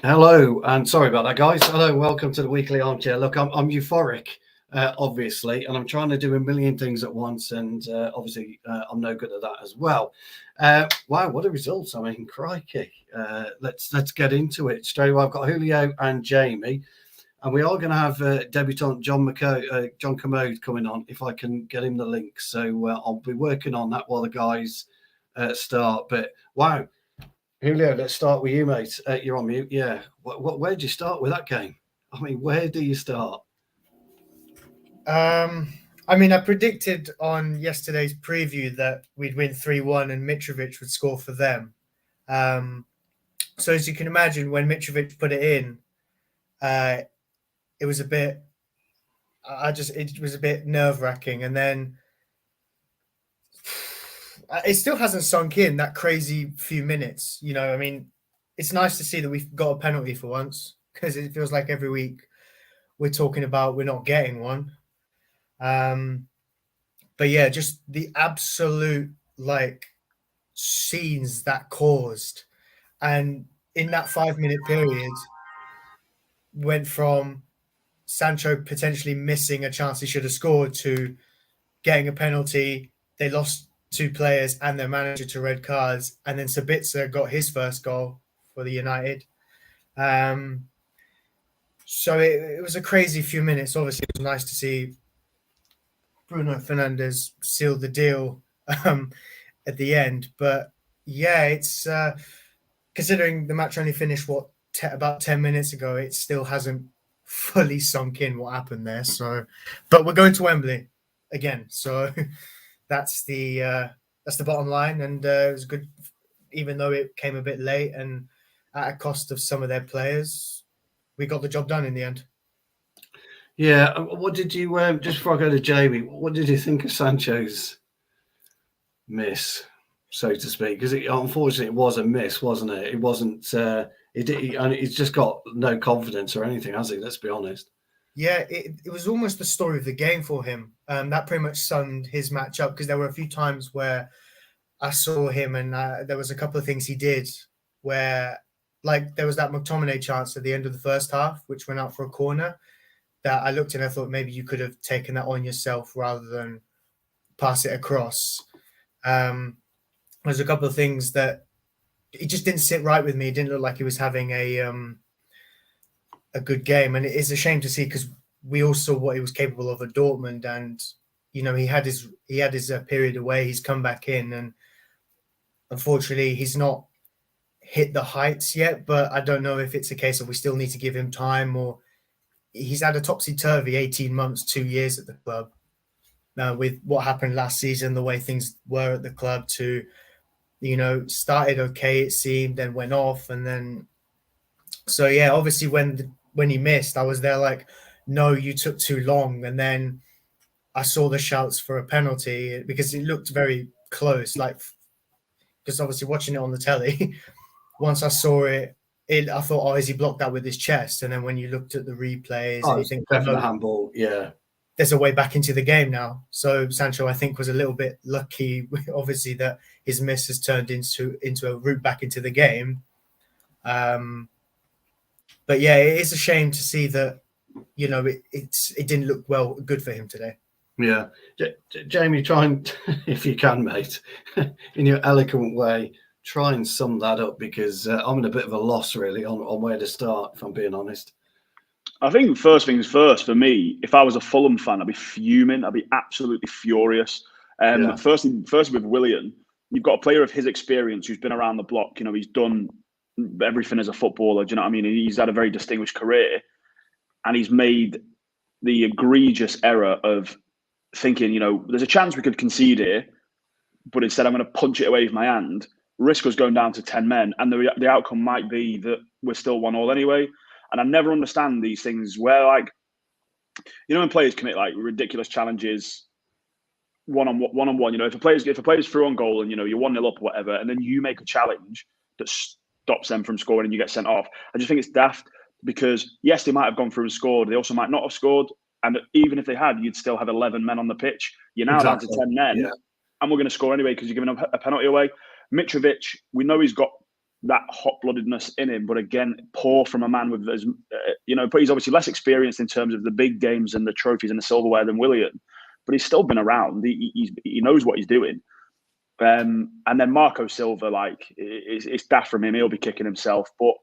Hello, and sorry about that, guys. Hello, welcome to the weekly armchair. Look, I'm euphoric, obviously, and I'm trying to do a million things at once, and obviously, I'm no good at that as well. Wow, what a result! I mean, crikey. Let's get into it straight away. I've got Julio and Jamie, and we are going to have debutant John Commode coming on if I can get him the link. So I'll be working on that while the guys start. But wow. Julio, let's start with you, mate. You're on mute. Yeah. Where did you start with that game? I mean, where do you start? I predicted on yesterday's preview that we'd win 3-1 and Mitrovic would score for them. So as you can imagine, when Mitrovic put it in, it was a bit nerve-wracking. And then it still hasn't sunk in, that crazy few minutes. It's nice to see that we've got a penalty for once, because it feels like every week we're talking about we're not getting one. But yeah, just the absolute scenes that caused. And in that 5-minute period, went from Sancho potentially missing a chance he should have scored to getting a penalty. They lost 2 players and their manager to red cards, and then Sabitzer got his first goal for the United. So it was a crazy few minutes. Obviously, it was nice to see Bruno Fernandes seal the deal at the end. But yeah, it's considering the match only finished about 10 minutes ago, it still hasn't fully sunk in what happened there. So, but we're going to Wembley again, so that's the bottom line. And it was good, even though it came a bit late and at a cost of some of their players. We got the job done in the end. Yeah. What did you just before I go to Jamie? What did you think of Sancho's miss, so to speak? Because unfortunately, it was a miss, wasn't it? It wasn't. He's just got no confidence or anything, has he? Let's be honest. Yeah, it was almost the story of the game for him. That pretty much summed his match up, because there were a few times where I saw him and there was a couple of things he did where, there was that McTominay chance at the end of the first half, which went out for a corner, that I looked and I thought maybe you could have taken that on yourself rather than pass it across. There's a couple of things that it just didn't sit right with me. It didn't look like he was having a good game, and it is a shame to see, because we all saw what he was capable of at Dortmund, and he had his period away. He's come back in, and unfortunately, he's not hit the heights yet. But I don't know if it's a case of we still need to give him time, or he's had a topsy-turvy 18 months, 2 years at the club. Now, with what happened last season, the way things were at the club, to started okay, it seemed, then went off, and then so yeah, obviously when he missed, I was there like, no, you took too long. And then I saw the shouts for a penalty, because it looked very close, because obviously watching it on the telly, once I saw it, I thought, oh, is he blocked that with his chest? And then when you looked at the replays, and you think, definitely handball, yeah. There's a way back into the game now. So Sancho, I think, was a little bit lucky, obviously, that his miss has turned into a route back into the game. But yeah, it is a shame to see that, it didn't look good for him today. Yeah. Jamie, try and, if you can, mate, in your eloquent way, try and sum that up, because I'm in a bit of a loss, really, on where to start, if I'm being honest. I think first things first, for me, if I was a Fulham fan, I'd be fuming. I'd be absolutely furious. Firstly, with Willian, you've got a player of his experience who's been around the block. He's done everything as a footballer. Do you know what I mean? He's had a very distinguished career, and he's made the egregious error of thinking, there's a chance we could concede here, but instead I'm going to punch it away with my hand. Risk us going down to 10 men, and the outcome might be that we're still 1-1 anyway. And I never understand these things where, when players commit ridiculous challenges one-on-one, if a player's through on goal and you're 1-0 up or whatever, and then you make a challenge that stops them from scoring and you get sent off. I just think it's daft, because yes, they might have gone through and scored. They also might not have scored, and even if they had, you'd still have 11 men on the pitch. You're now down to 10 men, and we're going to score anyway because you're giving a penalty away. Mitrovic, we know he's got that hot-bloodedness in him, but again, poor from a man with, but he's obviously less experienced in terms of the big games and the trophies and the silverware than Willian, but he's still been around. He knows what he's doing. And then Marco Silva, it's daft from him. He'll be kicking himself. But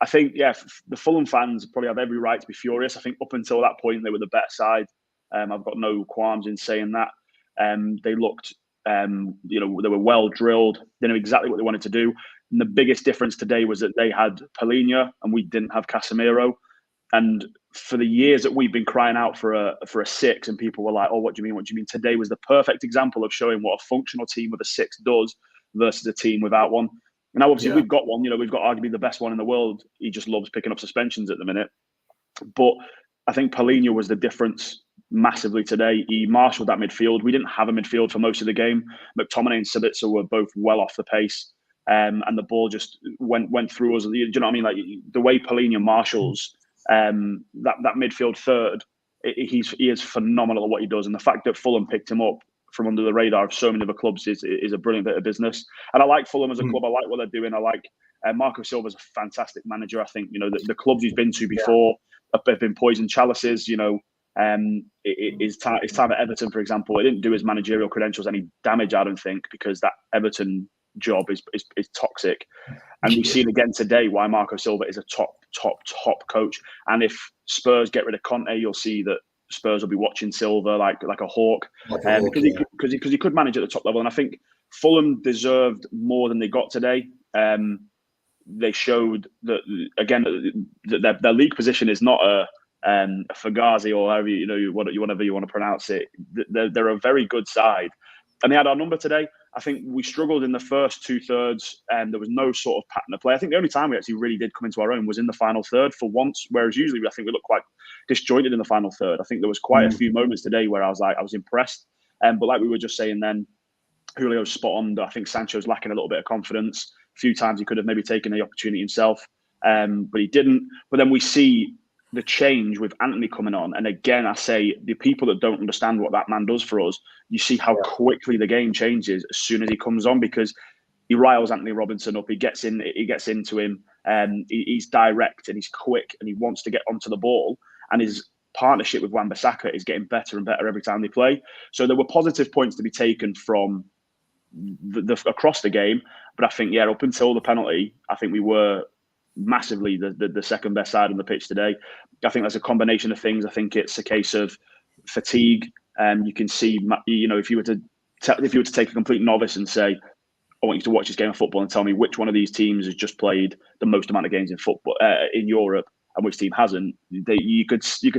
I think, the Fulham fans probably have every right to be furious. I think up until that point, they were the better side. I've got no qualms in saying that. They looked, they were well drilled. They knew exactly what they wanted to do. And the biggest difference today was that they had Palhinha and we didn't have Casemiro. And for the years that we've been crying out for a six, and people were like, "Oh, what do you mean? What do you mean?" Today was the perfect example of showing what a functional team with a six does versus a team without one. And now, obviously, we've got one. We've got arguably the best one in the world. He just loves picking up suspensions at the minute. But I think Palhinha was the difference massively today. He marshalled that midfield. We didn't have a midfield for most of the game. McTominay and Sabitzer were both well off the pace, and the ball just went through us. Do you know what I mean? Like the way Palhinha marshals that midfield third, he is phenomenal at what he does. And the fact that Fulham picked him up from under the radar of so many other clubs is a brilliant bit of business. And I like Fulham as a club. I like what they're doing. I like Marco Silva's a fantastic manager. I think the clubs he's been to before have been poisoned chalices. His time at Everton, for example, it didn't do his managerial credentials any damage, I don't think, because that Everton job is toxic. And we've seen again today why Marco Silva is a top coach. And if Spurs get rid of Conte, you'll see that Spurs will be watching Silva like a hawk, because he could manage at the top level. And I think Fulham deserved more than they got today. They showed that again that their league position is not a Fugazi or however whatever you want to pronounce it. They're a very good side, and they had our number today. I think we struggled in the first 2/3, and there was no sort of pattern of play. I think the only time we actually really did come into our own was in the final third for once, whereas usually I think we look quite disjointed in the final third. I think there was quite a few moments today where I was impressed. But like we were just saying then, Julio's spot on. I think Sancho's lacking a little bit of confidence. A few times he could have maybe taken the opportunity himself, but he didn't. But then we see the change with Anthony coming on. And again, I say the people that don't understand what that man does for us, you see how quickly the game changes as soon as he comes on, because he riles Anthony Robinson up. He gets into him, and he's direct and he's quick and he wants to get onto the ball. And his partnership with Wan-Bissaka is getting better and better every time they play. So there were positive points to be taken from across the game. But I think, up until the penalty, I think we were massively the second best side on the pitch today. I think there's a combination of things. I think it's a case of fatigue. You can see, if you were to take a complete novice and say, I want you to watch this game of football and tell me which one of these teams has just played the most amount of games in football in Europe and which team hasn't, you could see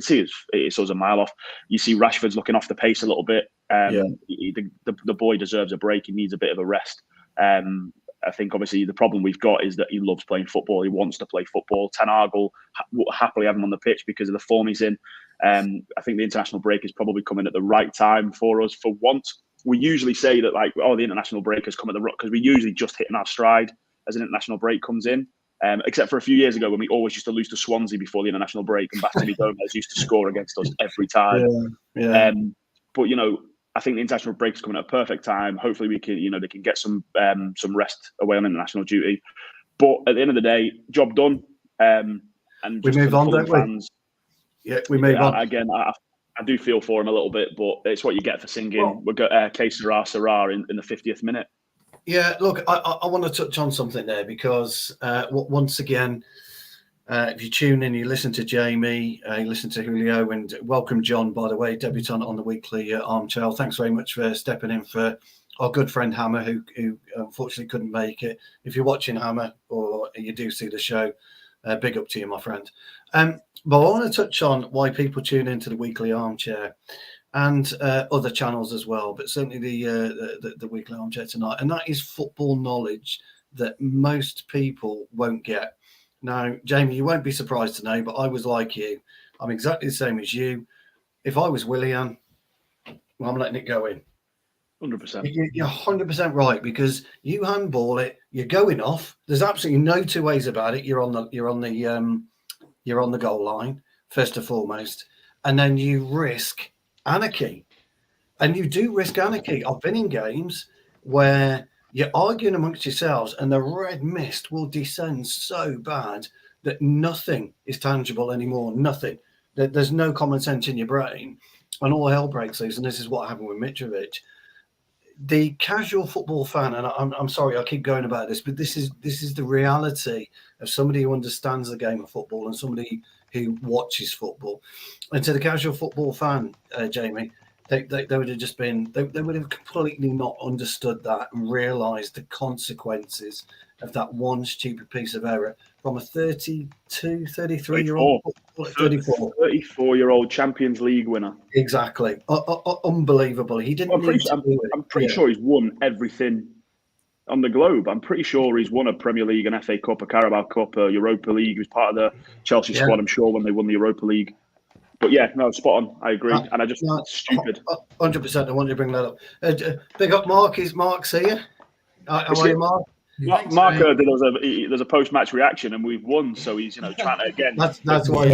it's sort of a mile off. You see Rashford's looking off the pace a little bit. The boy deserves a break. He needs a bit of a rest. I think obviously the problem we've got is that he loves playing football. He wants to play football. Ten Hag will happily have him on the pitch because of the form he's in. I think the international break is probably coming at the right time for us. For once, we usually say that the international break has come at the rock, because we usually just hitting our stride as an international break comes in. Except for a few years ago when we always used to lose to Swansea before the international break, and Bastoni Gomez used to score against us every time. But I think the international break is coming at a perfect time. Hopefully we can, they can get some rest away on international duty. But at the end of the day, job done. And we move on, don't we? Yeah, we move on. Again, I do feel for him a little bit, but it's what you get for singing. We've got Que Sera Sera in the 50th minute. Yeah, look, I want to touch on something there, because once again, if you tune in, you listen to Jamie, you listen to Julio, and welcome John, by the way, debutant on the weekly Armchair. Thanks very much for stepping in for our good friend Hammer, who unfortunately couldn't make it. If you're watching Hammer, or you do see the show, big up to you, my friend. But I want to touch on why people tune into the weekly Armchair and other channels as well, but certainly the weekly Armchair tonight, and that is football knowledge that most people won't get. Now, Jamie, you won't be surprised to know, but I was like you. I'm exactly the same as you. If I was Willian, I'm letting it go in. 100%. You're 100% right, because you handball it, you're going off. There's absolutely no two ways about it. You're on the goal line first and foremost, and then you risk anarchy, and you do risk anarchy. I've been in games where you're arguing amongst yourselves, and the red mist will descend so bad that nothing is tangible anymore. Nothing. There's no common sense in your brain, and all hell breaks loose. And this is what happened with Mitrovic. The casual football fan, and I'm sorry, I keep going about this, but this is the reality of somebody who understands the game of football and somebody who watches football. And to the casual football fan, Jamie, they would have just been they would have completely not understood that and realised the consequences of that one stupid piece of error from a 32, 33-year-old, 34-year-old Champions League winner. Exactly. Unbelievable. He didn't I'm pretty sure he's won everything on the globe. I'm pretty sure he's won a Premier League, an FA Cup, a Carabao Cup, a Europa League. He was part of the Chelsea squad, I'm sure, when they won the Europa League. But yeah, no, spot on. I agree. And I just, stupid. 100%. I wanted to bring that up. Big up Mark. Is Mark here? How are you, Mark? Mark there's a post-match reaction, and we've won, so he's trying to again. That's why.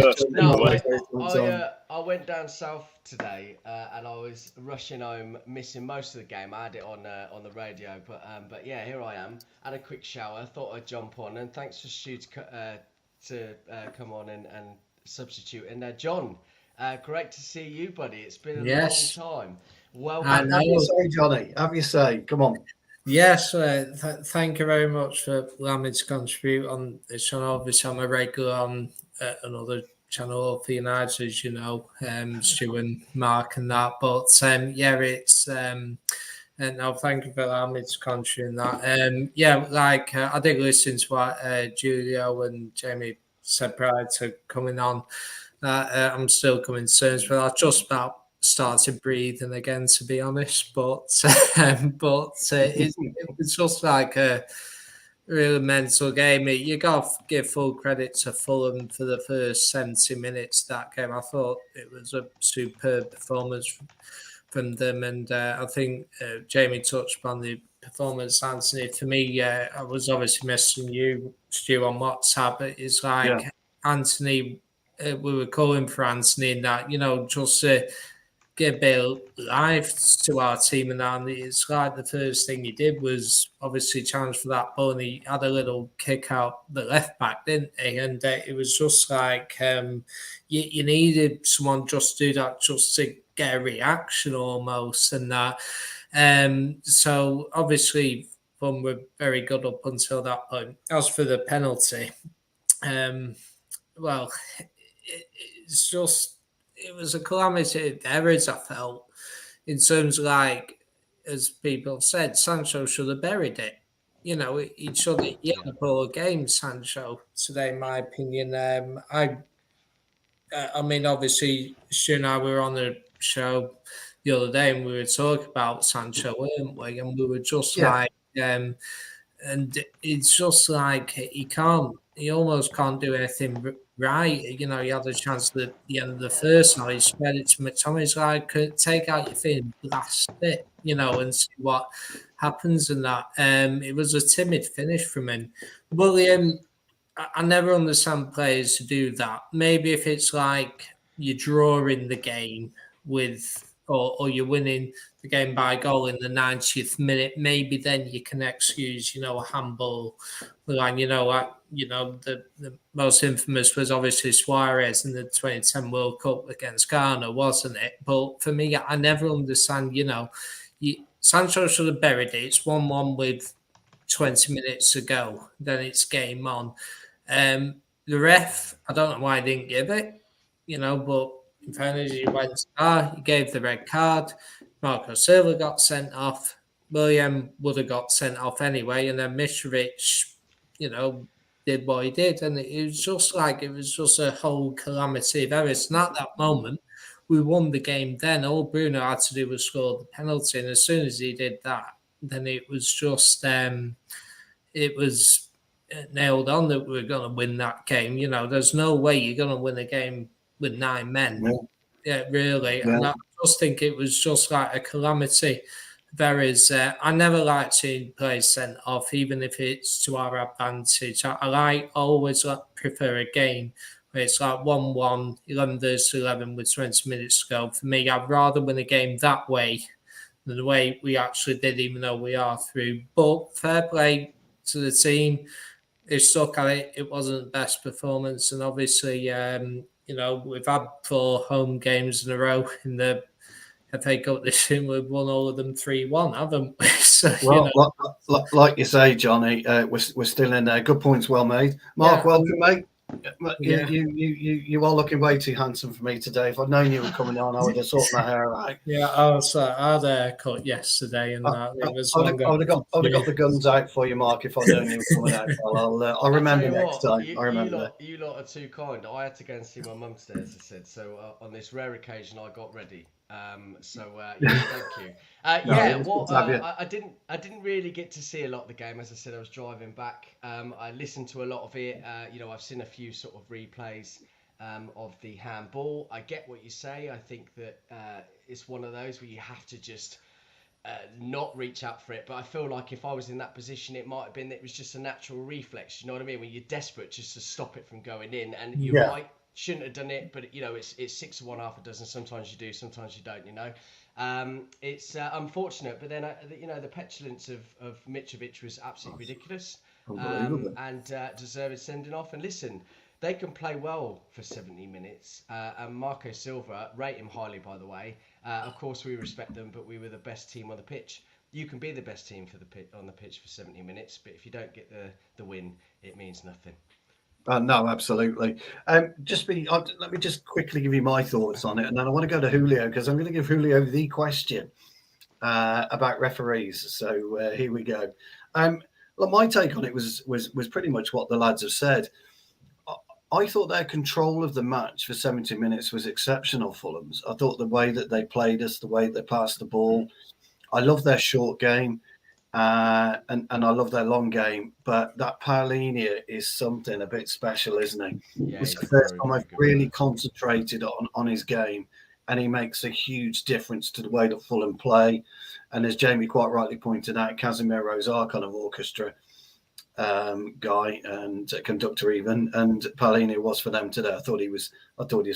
I went down south today, and I was rushing home, missing most of the game. I had it on the radio, but yeah, here I am. Had a quick shower, thought I'd jump on, and thanks for Stu to come on and substitute. And John, great to see you, buddy. It's been a long time. Welcome. Have you say, Johnny? Have you say? Come on. Yes, thank you very much for allowing me to contribute on this channel. Obviously, I'm a regular on another channel for United, as you know, Stu and Mark and that. But it's and now thank you for allowing me to contribute in that. I did listen to what Julio and Jamie said prior to coming on. I'm still coming to terms with that. Just about started breathing again, to be honest, but it was just like a really mental game. You got to give full credit to Fulham for the first 70 minutes of that game. I thought it was a superb performance from them, and I think Jamie touched on the performance. Anthony, for me, I was obviously messaging you, Stu, on WhatsApp. But it's like Anthony, we were calling for Anthony in that, just get a bit of life to our team, and it's like the first thing he did was obviously challenge for that ball, and he had a little kick out the left back, didn't he? And it was just like you needed someone just to do that, just to get a reaction almost, and that. So obviously, Fulham were very good up until that point. As for the penalty, it's just. It was a calamity of errors, I felt, in terms of, like, as people said, Sancho should have buried it. He should have had a poor game, Sancho, today, in my opinion. I mean, obviously, Stu and I were on the show the other day and we were talking about Sancho, weren't we? And we were just like, and it's just like he almost can't do anything right. He had a chance at the end of the first, and he spread it to McTominay. He's like, take out your thing, blast it, and see what happens in that. It was a timid finish from him. William, I never understand players who do that. Maybe if it's like you're drawing the game or you're winning the game by goal in the 90th minute, maybe then you can excuse, a handball. The most infamous was obviously Suarez in the 2010 World Cup against Ghana, wasn't it? But for me, I never understand, Sancho should have buried it. It's 1-1 with 20 minutes to go. Then it's game on. The ref, I don't know why he didn't give it, but in fairness, he gave the red card. Marco Silva got sent off. William would have got sent off anyway. And then Mitrovic, did what he did. And it was just a whole calamity of errors. And at that moment, we won the game then. All Bruno had to do was score the penalty. And as soon as he did that, then it was just, it was nailed on that we were going to win that game. There's no way you're going to win a game with 9 men. Yeah, really. Yeah. And I just think it was just like a calamity of errors. I never like seeing players sent off, even if it's to our advantage. I always prefer a game where it's like 1-1, 11 versus 11 with 20 minutes to go. For me, I'd rather win a game that way the way we actually did, even though we are through. But fair play to the team. They stuck at it. It wasn't the best performance. And obviously, we've had 4 home games in a row in the FA Cup this season. We've won all of them 3-1, haven't we? So, well, like you say, Johnny, we're still in there. Good points, well made. Mark, welcome, mate. Yeah. You are looking way too handsome for me today. If I'd known you were coming on, I would have sorted my hair out. Yeah, I had a haircut yesterday, and I would have got the guns out for you, Mark, if I'd known you were coming out. Well, I'll remember next time. I remember. You lot are too kind. I had to go and see my mum today, as I said. So on this rare occasion, I got ready. Thank you. I didn't really get to see a lot of the game. As I said, I was driving back. I listened to a lot of it. I've seen a few sort of replays of the handball. I get what you say. I think that it's one of those where you have to just not reach out for it. But I feel like if I was in that position, it might have been that it was just a natural reflex. You know what I mean? When you're desperate just to stop it from going in, and you're right. Shouldn't have done it, but it's 6 of one, half a dozen. Sometimes you do, sometimes you don't. It's unfortunate, but then the petulance of Mitrovic was absolutely ridiculous, and deserved sending off. And listen, they can play well for 70 minutes. And Marco Silva, rate him highly, by the way. Of course, we respect them, but we were the best team on the pitch. You can be the best team on the pitch for 70 minutes, but if you don't get the win, it means nothing. No, absolutely. Let me just quickly give you my thoughts on it, and then I want to go to Julio because I'm going to give Julio the question about referees. So here we go. Look, my take on it was pretty much what the lads have said. I thought their control of the match for 70 minutes was exceptional. Fulham's. I thought the way that they played us, the way they passed the ball. I love their short game. And I love their long game, but that Paulinho is something a bit special, isn't he? Yeah, it's the first time I've really concentrated on his game, and he makes a huge difference to the way that Fulham play. And as Jamie quite rightly pointed out, Casemiro's our kind of orchestra guy and conductor even, and Paulinho was for them today. I thought he was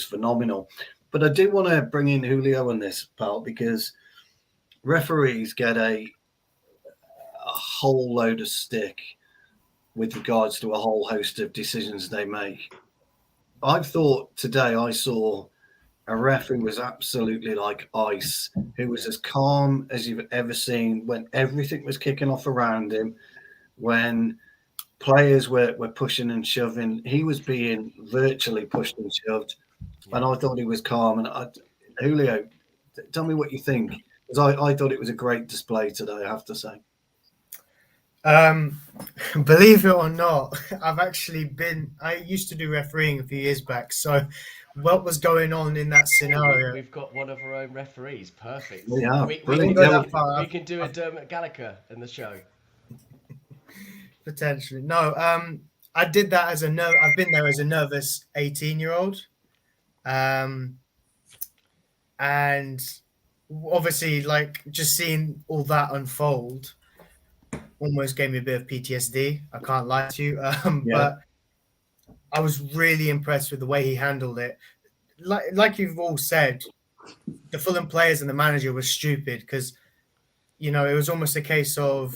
phenomenal. But I do want to bring in Julio on this, pal, because referees get a whole load of stick with regards to a whole host of decisions they make. I've thought today I saw a ref who was absolutely like ice, who was as calm as you've ever seen when everything was kicking off around him, when players were pushing and shoving. He was being virtually pushed and shoved, and I thought he was calm. And Julio, tell me what you think, because I thought it was a great display today, I have to say. Believe it or not, I used to do refereeing a few years back. So what was going on in that scenario? We've got one of our own referees. Perfect. Yeah, we can do a Dermot Gallagher in the show. Potentially. No, I did that I've been there as a nervous 18-year-old. And obviously, like, just seeing all that unfold almost gave me a bit of PTSD. I can't lie to you. But I was really impressed with the way he handled it. Like you've all said, the Fulham players and the manager was stupid because, it was almost a case of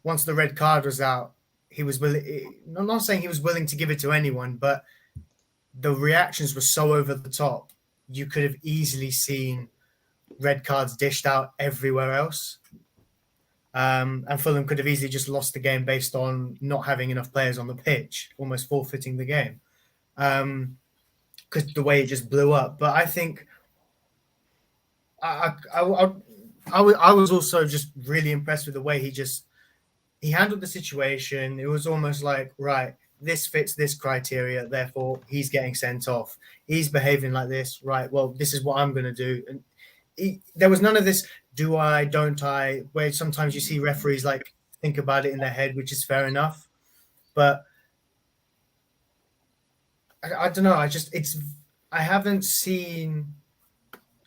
once the red card was out, he was willing. I'm not saying he was willing to give it to anyone, but the reactions were so over the top. You could have easily seen red cards dished out everywhere else. And Fulham could have easily just lost the game based on not having enough players on the pitch, almost forfeiting the game. Because the way it just blew up. But I think I was also just really impressed with the way he handled the situation. It was almost like, right, this fits this criteria, therefore he's getting sent off. He's behaving like this, right? Well, this is what I'm going to do. And there was none of this, do I, don't I, where sometimes you see referees like think about it in their head, which is fair enough. But I don't know. I haven't seen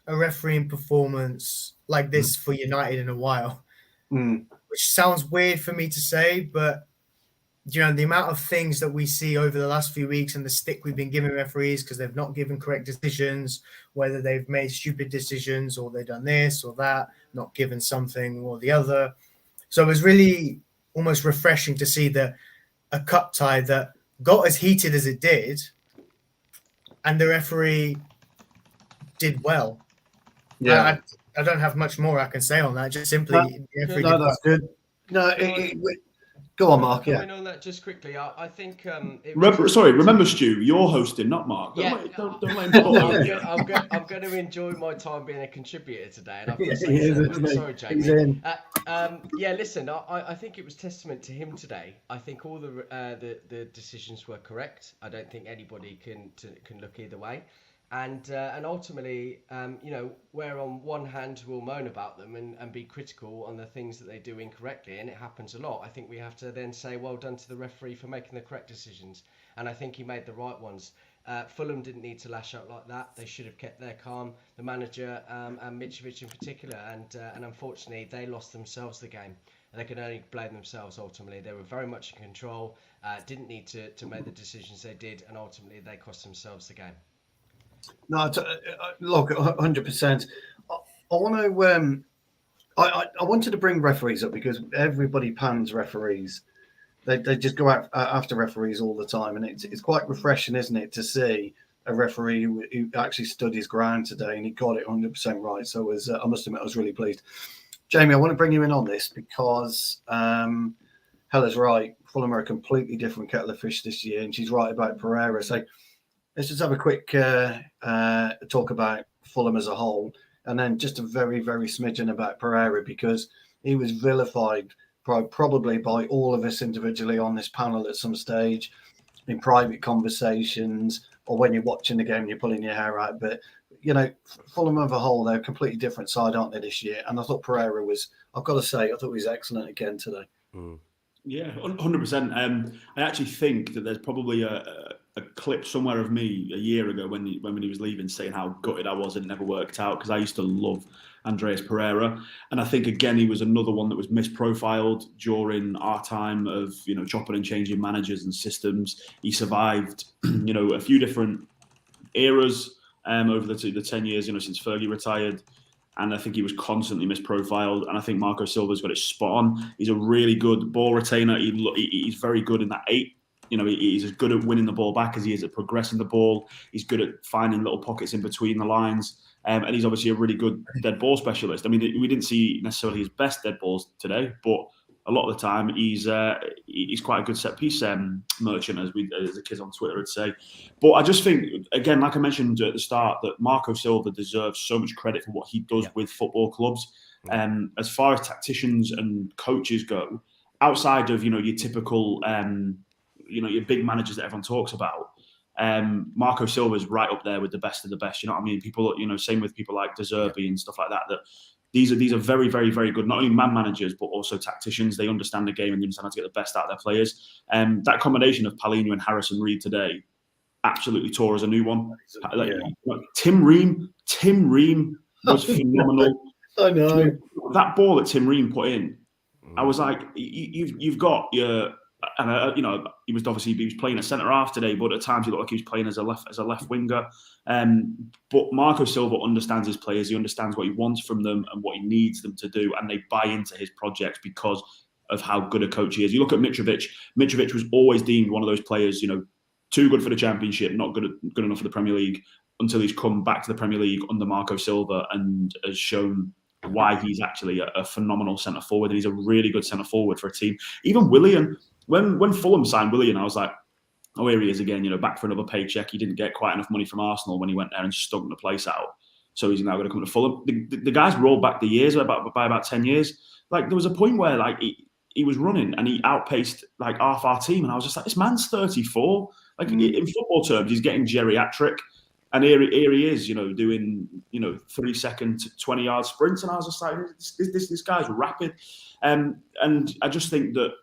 a refereeing performance like this for United in a while, which sounds weird for me to say, but the amount of things that we see over the last few weeks and the stick we've been giving referees because they've not given correct decisions, whether they've made stupid decisions or they've done this or that, not given something or the other. So it was really almost refreshing to see that a cup tie that got as heated as it did, and the referee did well. Yeah, I don't have much more I can say on that. Just simply, the referee did that's well. good. No, go on, Mark. Coming on that just quickly, I think. Remember, Stu, you're hosting, not Mark. Don't let him talk. I'm going to enjoy my time being a contributor today, and I've got to He say is, so. Sorry, Jamie. He's in. Listen, I think it was testament to him today. I think all the decisions were correct. I don't think anybody can look either way. And ultimately, where on one hand we'll moan about them and be critical on the things that they do incorrectly, and it happens a lot, I think we have to then say well done to the referee for making the correct decisions. And I think he made the right ones. Fulham didn't need to lash out like that. They should have kept their calm, the manager and Mitrovic in particular. And unfortunately, they lost themselves the game. They can only blame themselves ultimately. They were very much in control, didn't need to make the decisions they did, and ultimately they cost themselves the game. No, look, 100%. I want to. I wanted to bring referees up because everybody pans referees. They just go out after referees all the time, and it's quite refreshing, isn't it, to see a referee who actually stood his ground today and he got it 100% right. So I must admit, I was really pleased. Jamie, I want to bring you in on this because Hella's right. Fulham are a completely different kettle of fish this year, and she's right about Pereira. So let's just have a quick talk about Fulham as a whole, and then just a very, very smidgen about Pereira, because he was vilified probably by all of us individually on this panel at some stage, in private conversations, or when you're watching the game and you're pulling your hair out. But, Fulham as a whole, they're a completely different side, aren't they, this year? And I thought Pereira was, I've got to say, I thought he was excellent again today. Yeah, 100%. I actually think that there's probably a clip somewhere of me a year ago when he was leaving saying how gutted I was it never worked out, because I used to love Andreas Pereira. And I think, again, he was another one that was misprofiled during our time of, chopping and changing managers and systems. He survived, a few different eras over the 10 years, since Fergie retired. And I think he was constantly misprofiled. And I think Marco Silva's got it spot on. He's a really good ball retainer. He's very good in that 8. He's as good at winning the ball back as he is at progressing the ball. He's good at finding little pockets in between the lines. And he's obviously a really good dead ball specialist. I mean, we didn't see necessarily his best dead balls today, but a lot of the time he's quite a good set piece merchant, as the kids on Twitter would say. But I just think, again, like I mentioned at the start, that Marco Silva deserves so much credit for what he does with football clubs. As far as tacticians and coaches go, outside of your typical your big managers that everyone talks about, Marco Silva is right up there with the best of the best. You know what I mean? People, same with people like De Zerbi and stuff like that. That these are very, very, very good, not only man managers, but also tacticians. They understand the game and they understand how to get the best out of their players. That combination of Paulinho and Harrison Reed today absolutely tore as a new one. Tim Ream was phenomenal. I know. That ball that Tim Ream put in, I was like, you've got your... And he was playing at centre half today, but at times he looked like he was playing as a left winger. But Marco Silva understands his players. He understands what he wants from them and what he needs them to do, and they buy into his projects because of how good a coach he is. You look at Mitrovic. Mitrovic was always deemed one of those players, too good for the Championship, not good enough for the Premier League, until he's come back to the Premier League under Marco Silva and has shown why he's actually a phenomenal centre forward, and he's a really good centre forward for a team. Even Willian. When Fulham signed Willian, I was like, oh, here he is again, back for another paycheck. He didn't get quite enough money from Arsenal when he went there and stunk the place out. So he's now going to come to Fulham. The guy's rolled back the years by about 10 years. Like, there was a point where he was running and he outpaced half our team. And I was just like, this man's 34. In football terms, he's getting geriatric. And here he is, doing 3-second, 20-yard sprints. And I was just like, this guy's rapid. And I just think that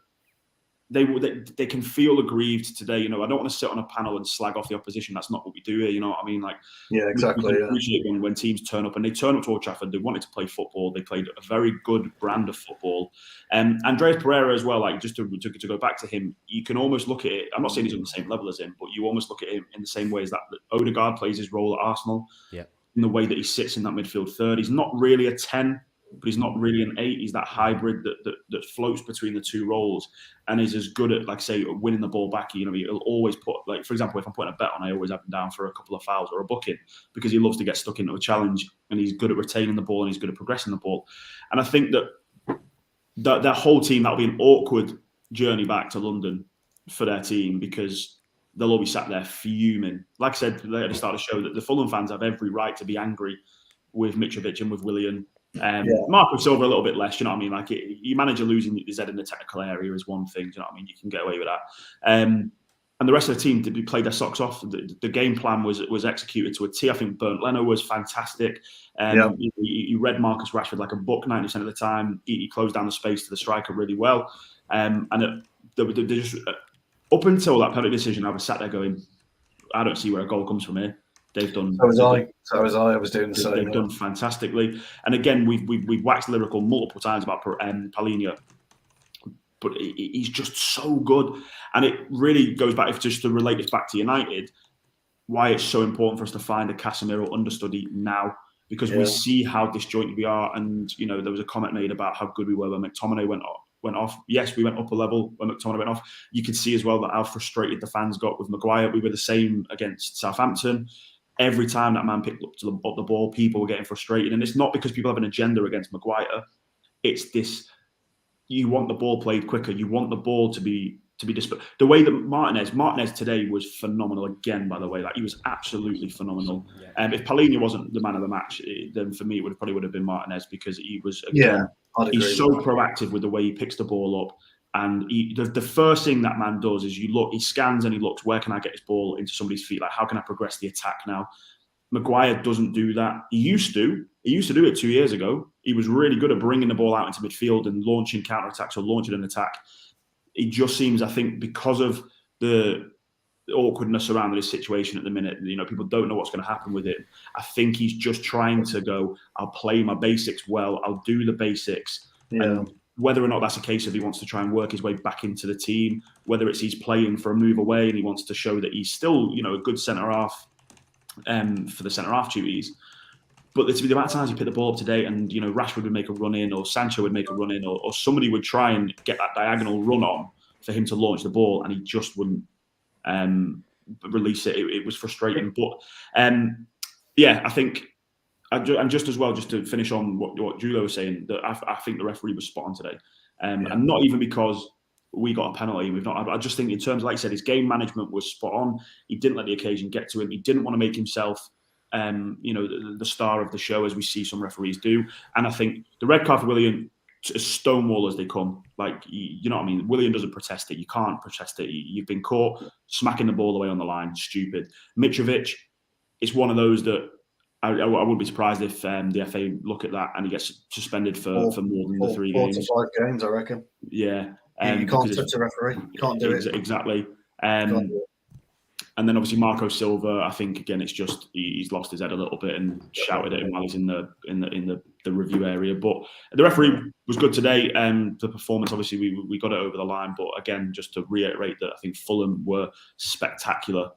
they can feel aggrieved today. I don't want to sit on a panel and slag off the opposition. That's not what we do here. You know what I mean? Like, yeah, exactly. We appreciate when teams turn up, and they turn up to Old Trafford. They wanted to play football. They played a very good brand of football. Andreas Pereira as well. Like, just to go back to him, you can almost look at it. I'm not saying he's on the same level as him, but you almost look at him in the same way as that Odegaard plays his role at Arsenal. Yeah. In the way that he sits in that midfield third, he's not really a 10. But he's not really an 8. He's that hybrid that floats between the two roles and is as good at, like, say, winning the ball back. He'll always put, like, for example, if I'm putting a bet on, I always have him down for a couple of fouls or a booking because he loves to get stuck into a challenge, and he's good at retaining the ball and he's good at progressing the ball. And I think that whole team, that'll be an awkward journey back to London for their team because they'll all be sat there fuming. Like I said at the start of the show, that the Fulham fans have every right to be angry with Mitrovic and with Willian. Marco Silva a little bit less, you know what I mean? Like, you manage losing his head in the technical area is one thing, you know what I mean? You can get away with that. And the rest of the team played their socks off. The game plan was executed to a T. I think Bernd Leno was fantastic. You read Marcus Rashford like a book 90% of the time. He closed down the space to the striker really well. They just, up until that penalty decision, I was sat there going, I don't see where a goal comes from here. They've done. So was I. I was doing the same. They've done fantastically. And again, we've waxed lyrical multiple times about Palhinha, but he's just so good. And it really goes back, just to relate this back to United, why it's so important for us to find a Casemiro understudy now, because we see how disjointed we are. And there was a comment made about how good we were when McTominay went off. Yes, we went up a level when McTominay went off. You could see as well that how frustrated the fans got with Maguire. We were the same against Southampton. Every time that man picked up the ball, people were getting frustrated. And it's not because people have an agenda against Maguire. It's this, you want the ball played quicker. You want the ball to be displayed. The way that Martinez today was phenomenal again, by the way. Like, he was absolutely phenomenal. If Palhinha wasn't the man of the match, then for me, it probably would have been Martinez, because he was, again, he's so proactive with the way he picks the ball up. And the first thing that man does is he scans and he looks, where can I get this ball into somebody's feet? Like, how can I progress the attack now? Maguire doesn't do that. He used to do it 2 years ago. He was really good at bringing the ball out into midfield and launching counter-attacks or launching an attack. It just seems, I think, because of the awkwardness surrounding his situation at the minute, people don't know what's going to happen with it. I think he's just trying to go, I'll play my basics well. I'll do the basics. Yeah. And whether or not that's a case of he wants to try and work his way back into the team, whether it's he's playing for a move away and he wants to show that he's still, a good centre-half for the centre-half duties. But the amount of times he picked the ball up today and, Rashford would make a run in, or Sancho would make a run in, or somebody would try and get that diagonal run on for him to launch the ball, and he just wouldn't release it. It was frustrating. But, I think... And just as well, just to finish on what Julio was saying, that I think the referee was spot on today, and not even because we got a penalty. I just think in terms, like I said, his game management was spot on. He didn't let the occasion get to him. He didn't want to make himself, the star of the show, as we see some referees do. And I think the red card for Willian, as stonewall as they come, like, you know what I mean. Willian doesn't protest it. You can't protest it. You've been caught smacking the ball away on the line. Stupid. Mitrovic, it's one of those that. I wouldn't be surprised if the FA look at that and he gets suspended for more than the 3 games. 4 to 5 games, I reckon. Yeah. You can't touch a referee. You can't do it. Exactly. And then obviously Marco Silva, I think, again, it's just he's lost his head a little bit and shouted at him while he's in the review area. But the referee was good today. The performance, obviously, we got it over the line. But again, just to reiterate that I think Fulham were spectacular.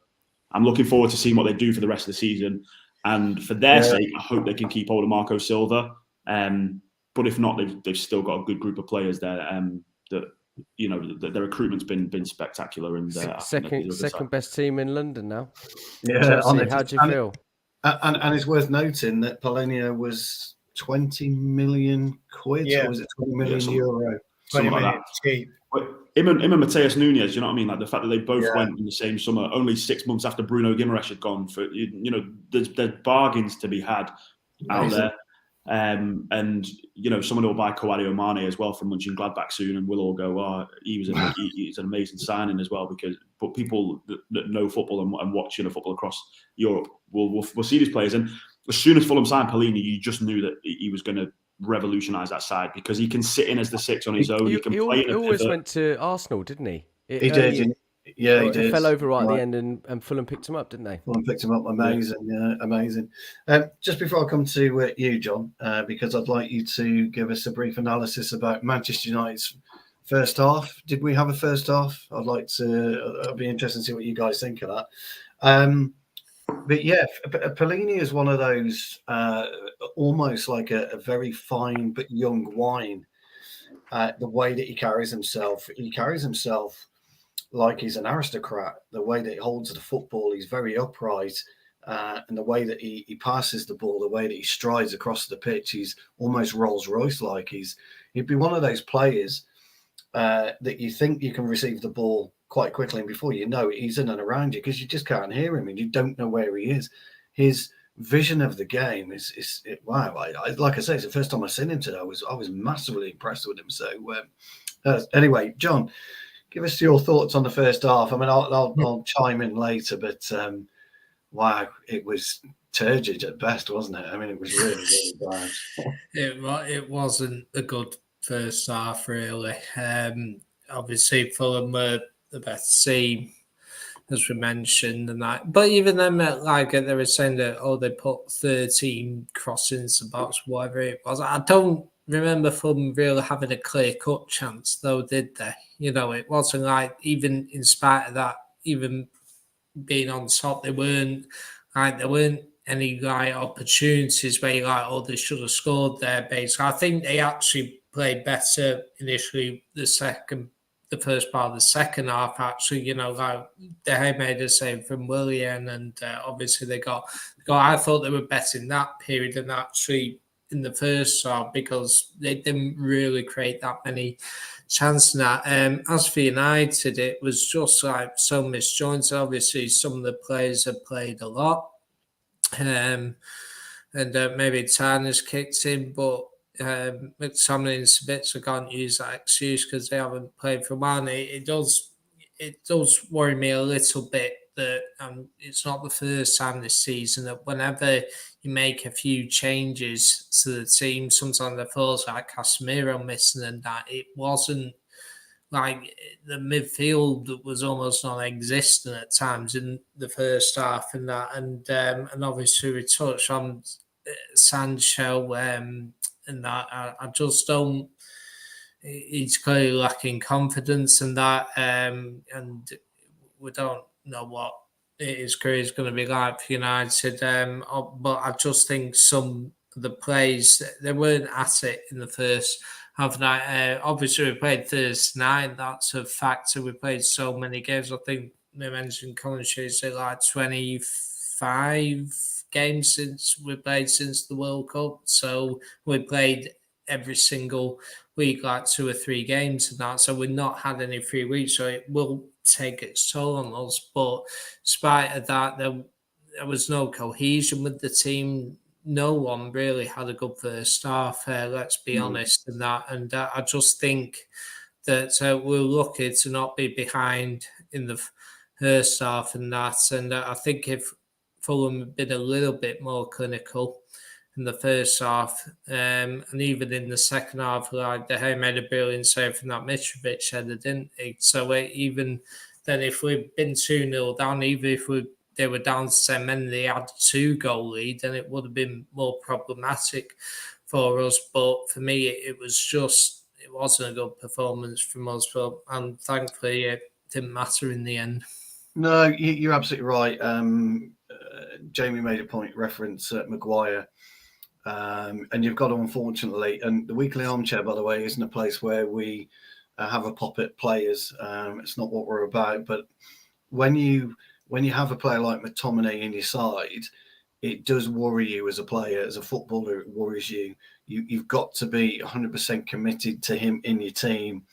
I'm looking forward to seeing what they do for the rest of the season. And for their sake, I hope they can keep hold of Marco Silva. But if not, they've still got a good group of players there. That their recruitment's been spectacular. And second best team in London now. Yeah, how do you feel? And it's worth noting that Palhinha was 20 million quid, or was it 20 million euro? 20 million cheap. Him and Mateus Nunes, you know what I mean? Like, the fact that they both went in the same summer, only 6 months after Bruno Guimaraes had gone. There's bargains to be had out there. And someone will buy Kouadio Mane as well from Mönchengladbach soon, and we'll all go, he's an amazing signing as well. But people that know football and watch football across Europe will see these players. And as soon as Fulham signed Palhinha, you just knew that he was going to revolutionise that side because he can sit in as the 6 on his own. He can play in He a always pivot. went to Arsenal, didn't he? He did. Yeah, he did. He fell over right at the end, and Fulham picked him up, didn't they? Fulham picked him up. Amazing, yeah, amazing. Just before I come to you, John, because I'd like you to give us a brief analysis about Manchester United's first half. Did we have a first half? I'd be interested to see what you guys think of that. But yeah, Pellegrini is one of those almost like a very fine but young wine. The way that he carries himself like he's an aristocrat. The way that he holds the football, he's very upright. And the way that he passes the ball, the way that he strides across the pitch, he's almost Rolls Royce like. He'd be one of those players that you think you can receive the ball quite quickly, and before you know it, he's in and around you because you just can't hear him and you don't know where he is. His vision of the game is wow. Like I say, it's the first time I've seen him today. I was massively impressed with him. So anyway, John, give us your thoughts on the first half. I mean, I'll chime in later, but wow, it was turgid at best, wasn't it? I mean, it was really, really bad. It wasn't a good first half, really. Obviously, Fulham were the best team, as we mentioned, and that. But even then, like they were saying that, they put 13 crossings the box, whatever it was. I don't remember Fulham really having a clear-cut chance, though, did they? It wasn't like, even in spite of that, even being on top, there weren't any opportunities where you're like, they should have scored there. Basically, I think they actually played better initially. The first part of the second half, actually, like De Gea made a save from Willian, and obviously they got. I thought they were better in that period than actually in the first half because they didn't really create that many chances. As for United, it was just like so misjointed. Obviously, some of the players have played a lot, and maybe Turner's kicked in, but McTominay and Sabitzer can't use that excuse because they haven't played for a while. It does worry me a little bit that it's not the first time this season that whenever you make a few changes to the team, sometimes it feels like Casemiro missing and that it wasn't like the midfield was almost non-existent at times in the first half and that, and obviously we touched on Sancho and that. I just don't. He's clearly lacking confidence in that, and we don't know what his career is going to be like for United. But I just think some of the plays they weren't at it in the first half night. Obviously, we played Thursday night. That's a factor. We played so many games. I think they mentioned commentary say like 25 games since we played since the World Cup. So we played every single week, like 2 or 3 games and that. So we've not had any free weeks. So it will take its toll on us. But despite of that, there was no cohesion with the team. No one really had a good first half, let's be honest, in that. And I just think that we're lucky to not be behind in the first half and that. And I think if Fulham had been a little bit more clinical in the first half, and even in the second half, like De Gea made a brilliant save from that Mitrovic header, didn't he? So even then, if we'd been 2-0 down, even if they were down to 10 men, they had 2-goal lead, then it would have been more problematic for us. But for me, it wasn't a good performance from us, and thankfully it didn't matter in the end. No, you're absolutely right. Jamie made a point reference at Maguire. And you've got to, unfortunately, and the Weekly Armchair, by the way, isn't a place where we have a pop at players. It's not what we're about. But when you have a player like McTominay in your side, it does worry you as a player, as a footballer. It worries you. You've got to be 100% committed to him in your team.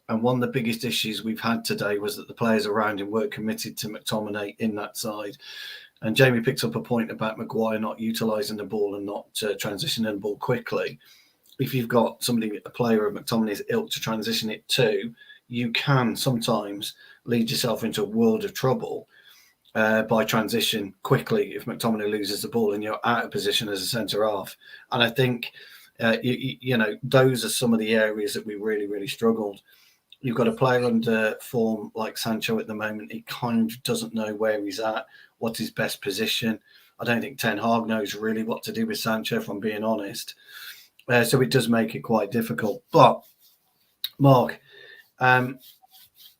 And one of the biggest issues we've had today was that the players around him weren't committed to McTominay in that side. And Jamie picked up a point about Maguire not utilising the ball and not transitioning the ball quickly. If you've got a player of McTominay's ilk to transition it to, you can sometimes lead yourself into a world of trouble by transition quickly if McTominay loses the ball and you're out of position as a centre-half. And I think You know, those are some of the areas that we really, really struggled. You've got a player under form like Sancho at the moment. He kind of doesn't know where he's at, what's his best position. I don't think Ten Hag knows really what to do with Sancho, if I'm being honest. So it does make it quite difficult. But, Mark,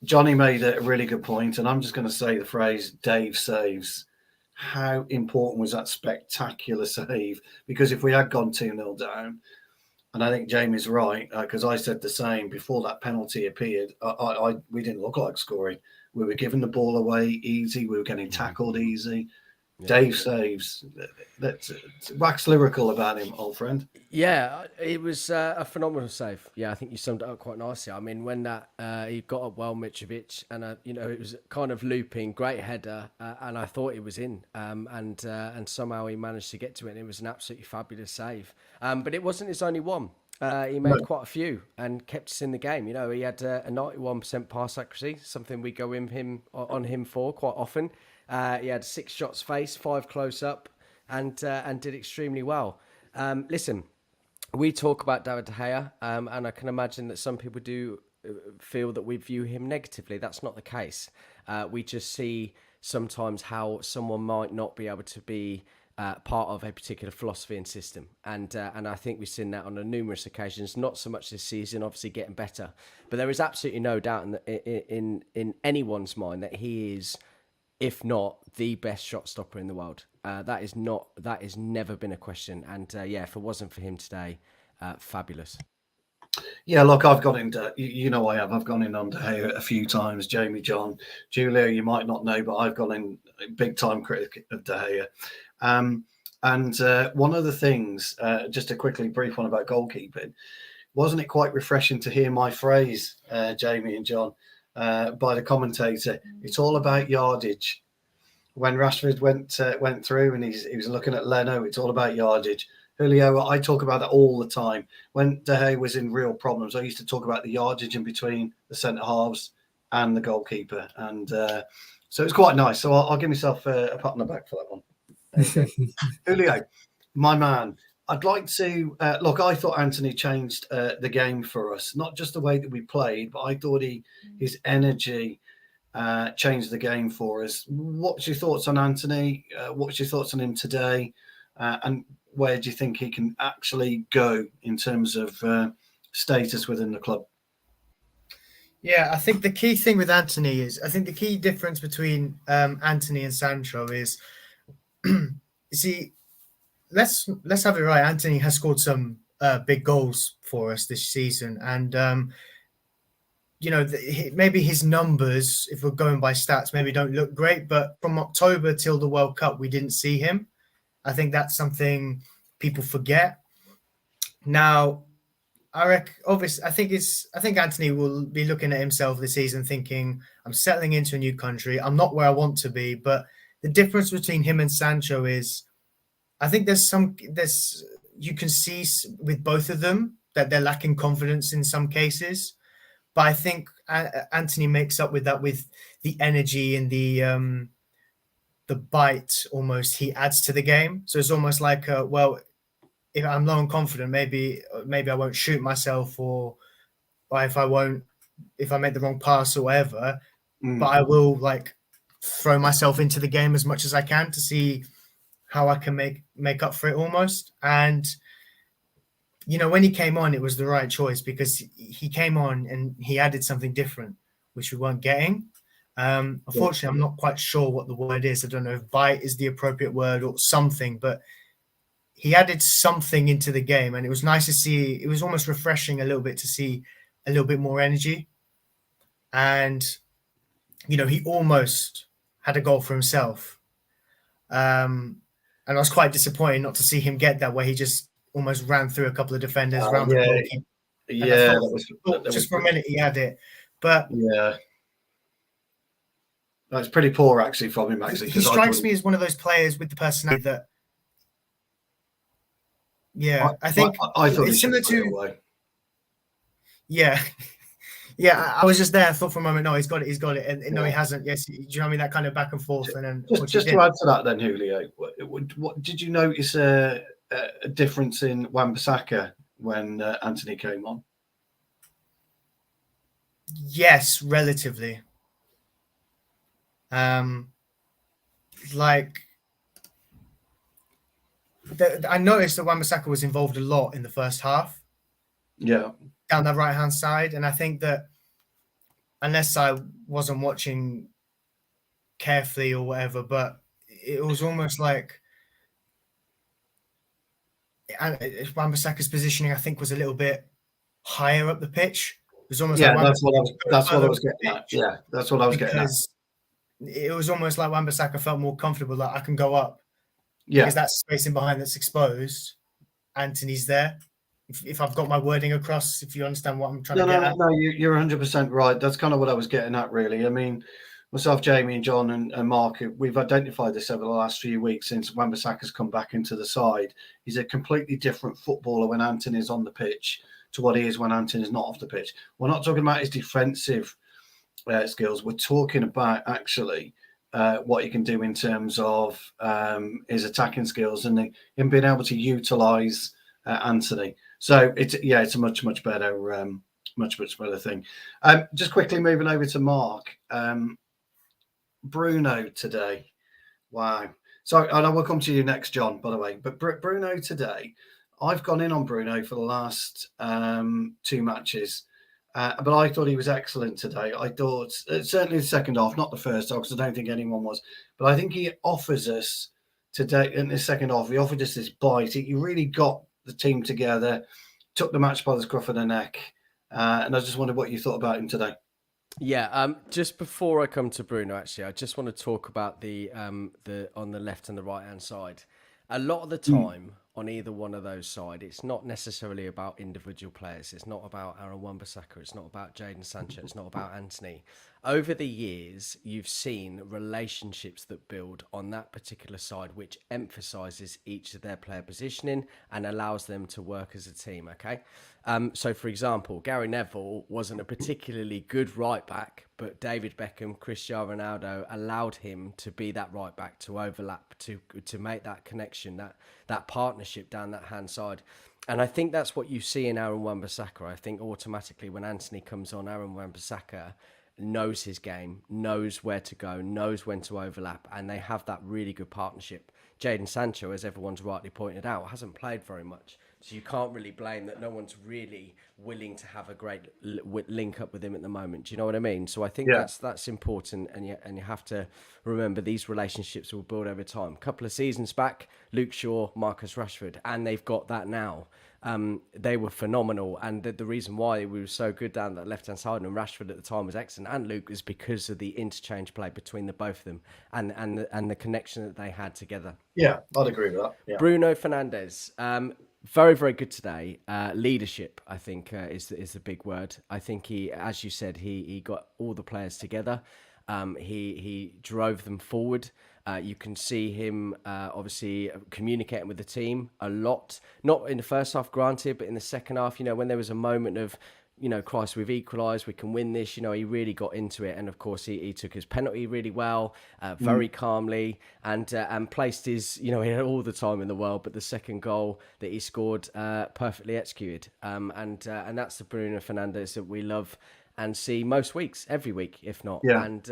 Johnny made a really good point, and I'm just going to say the phrase Dave saves. How important was that spectacular save? Because if we had gone 2-0 down, and I think Jamie's right, because I said the same before that penalty appeared, we didn't look like scoring. We were giving the ball away easy. We were getting tackled easy. Yeah. Dave saves. Let's wax lyrical about him, old friend. Yeah, it was a phenomenal save. Yeah, I think you summed it up quite nicely. I mean, when that he got up well, Mitrovic, and you know, it was kind of looping, great header, and I thought it was in, and somehow he managed to get to it. And it was an absolutely fabulous save. But it wasn't his only one. He made quite a few and kept us in the game. You know, he had a 91% pass accuracy, something we go on him for quite often. He had 6 shots faced, 5 close up, and did extremely well. Listen, we talk about David De Gea, and I can imagine that some people do feel that we view him negatively. That's not the case. We just see sometimes how someone might not be able to be part of a particular philosophy and system, and I think we've seen that on numerous occasions. Not so much this season, obviously getting better, but there is absolutely no doubt in anyone's mind that he is, if not the best shot stopper in the world. That has never been a question. And if it wasn't for him today, fabulous. Yeah, look, I've gone into, I've gone in on De Gea a few times. Jamie, John, Julia, you might not know, but I've gone in big time critic of De Gea. And one of the things, just a quickly brief one about goalkeeping, wasn't it quite refreshing to hear my phrase, Jamie and John, by the commentator? It's all about yardage. When Rashford went through and he was looking at Leno, it's all about yardage. Julio, I talk about that all the time. When De Gea was in real problems, I used to talk about the yardage in between the centre halves and the goalkeeper, and so it's quite nice. So I'll give myself a pat on the back for that one. Julio, my man, I'd like to look. I thought Anthony changed the game for us, not just the way that we played, but I thought his energy changed the game for us. What's your thoughts on Anthony? What's your thoughts on him today? And where do you think he can actually go in terms of status within the club? Yeah, I think the key thing with Anthony is, I think the key difference between Anthony and Sancho is, you see, let's have it right. Anthony has scored some big goals for us this season, and maybe his numbers, if we're going by stats, maybe don't look great. But from October till the World Cup, we didn't see him. I think that's something people forget. Now, I think Anthony will be looking at himself this season thinking, I'm settling into a new country. I'm not where I want to be. But the difference between him and Sancho is, I think you can see with both of them that they're lacking confidence in some cases. But I think Anthony makes up with that, with the energy and the bite almost he adds to the game. So it's almost like, if I'm low on confidence, maybe I won't shoot myself, or if I make the wrong pass or whatever, but I will throw myself into the game as much as I can to see how I can make up for it almost. And when he came on, it was the right choice, because he came on and he added something different, which we weren't getting. Unfortunately, I'm not quite sure what the word is. I don't know if bite is the appropriate word or something, but he added something into the game, and it was nice to see. It was almost refreshing a little bit to see a little bit more energy. And, he almost had a goal for himself. And I was quite disappointed not to see him get that, where he just almost ran through a couple of defenders around the goalkeeper. Yeah, just for a minute he had it. But yeah. That's pretty poor, actually, from him. Actually, he strikes me as one of those players with the personality that. Yeah, I think I thought it's similar to. Yeah, yeah. I was just there. I thought for a moment, no, he's got it, and no, he hasn't. Yes, do you know what I mean? That kind of back and forth, and then just to add to that, then Julio, what did you notice a difference in Wan-Bissaka when Anthony came on? Yes, relatively. I noticed that Wan-Bissaka was involved a lot in the first half. Yeah. Down that right-hand side. And I think that unless I wasn't watching carefully or whatever, but it was almost like Wan-Bissaka's positioning, I think, was a little bit higher up the pitch. It was almost like that's what I was getting at. Yeah, that's what I was getting at. It was almost like Wan-Bissaka felt more comfortable that I can go up. Yeah. Because that space in behind that's exposed, Anthony's there. If I've got my wording across, if you understand what I'm trying to get at. No, you're 100% right. That's kind of what I was getting at, really. I mean, myself, Jamie, and John, and Mark, we've identified this over the last few weeks since Wan-Bissaka's come back into the side. He's a completely different footballer when Anthony's on the pitch to what he is when Anthony's not off the pitch. We're not talking about his defensive skills. We're talking about actually what he can do in terms of his attacking skills and him being able to utilise Anthony. So it's a much better thing. Just quickly moving over to Mark. Bruno today. Wow. So I will come to you next, John, by the way. But Bruno today, I've gone in on Bruno for the last 2 matches. But I thought he was excellent today. I thought, certainly the second half, not the first half, because I don't think anyone was. But I think he offers us today, in the second half, he offered us this bite. He really got the team together, took the match by the scruff of the neck. And I just wondered what you thought about him today. Yeah, just before I come to Bruno, actually, I just want to talk about the on the left and the right hand side. A lot of the time on either one of those sides, it's not necessarily about individual players. It's not about Aaron Wan-Bissaka. It's not about Jadon Sancho. It's not about Anthony. Over the years, you've seen relationships that build on that particular side, which emphasises each of their player positioning and allows them to work as a team, okay? So, for example, Gary Neville wasn't a particularly good right back, but David Beckham, Cristiano Ronaldo allowed him to be that right back, to overlap, to make that connection, that partnership down that hand side. And I think that's what you see in Aaron Wan-Bissaka. I think automatically when Anthony comes on, Aaron Wan-Bissaka knows his game, knows where to go, knows when to overlap, and they have that really good partnership. Jadon Sancho, as everyone's rightly pointed out, hasn't played very much. So you can't really blame that no one's really willing to have a great link up with him at the moment. Do you know what I mean? So I think that's important, and you have to remember these relationships will build over time. A couple of seasons back, Luke Shaw, Marcus Rashford, and they've got that now. They were phenomenal, and the reason why we were so good down that left-hand side, and Rashford at the time was excellent, and Luke, is because of the interchange play between the both of them and the connection that they had together. Yeah, I'd agree with that. Yeah. Bruno Fernandes, very, very good today. Leadership, I think, is the big word. I think he, as you said, he got all the players together. He drove them forward. You can see him obviously communicating with the team a lot. Not in the first half, granted, but in the second half, when there was a moment of, Christ, we've equalised, we can win this. He really got into it. And of course, he took his penalty really well, very calmly, and placed his, he had all the time in the world, but the second goal that he scored, perfectly executed. And that's the Bruno Fernandes that we love and see most weeks, every week, if not. Yeah. And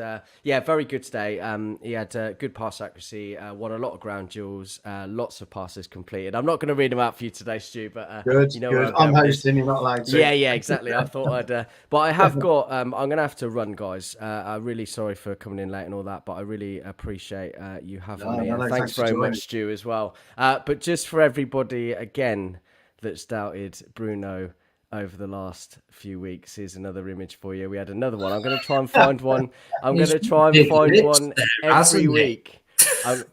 very good today. He had good pass accuracy, won a lot of ground duels, lots of passes completed. I'm not going to read them out for you today, Stu, but good. I'm hosting, you're not allowed to. Yeah, exactly. I thought I'd, but I have got. I'm going to have to run, guys. I'm really sorry for coming in late and all that, but I really appreciate you having me. And thanks very much, Stu, as well. But just for everybody again that's doubted Bruno over the last few weeks, here's another image for you. We had another one. I'm going to try and find one. I'm going to try and find one every week.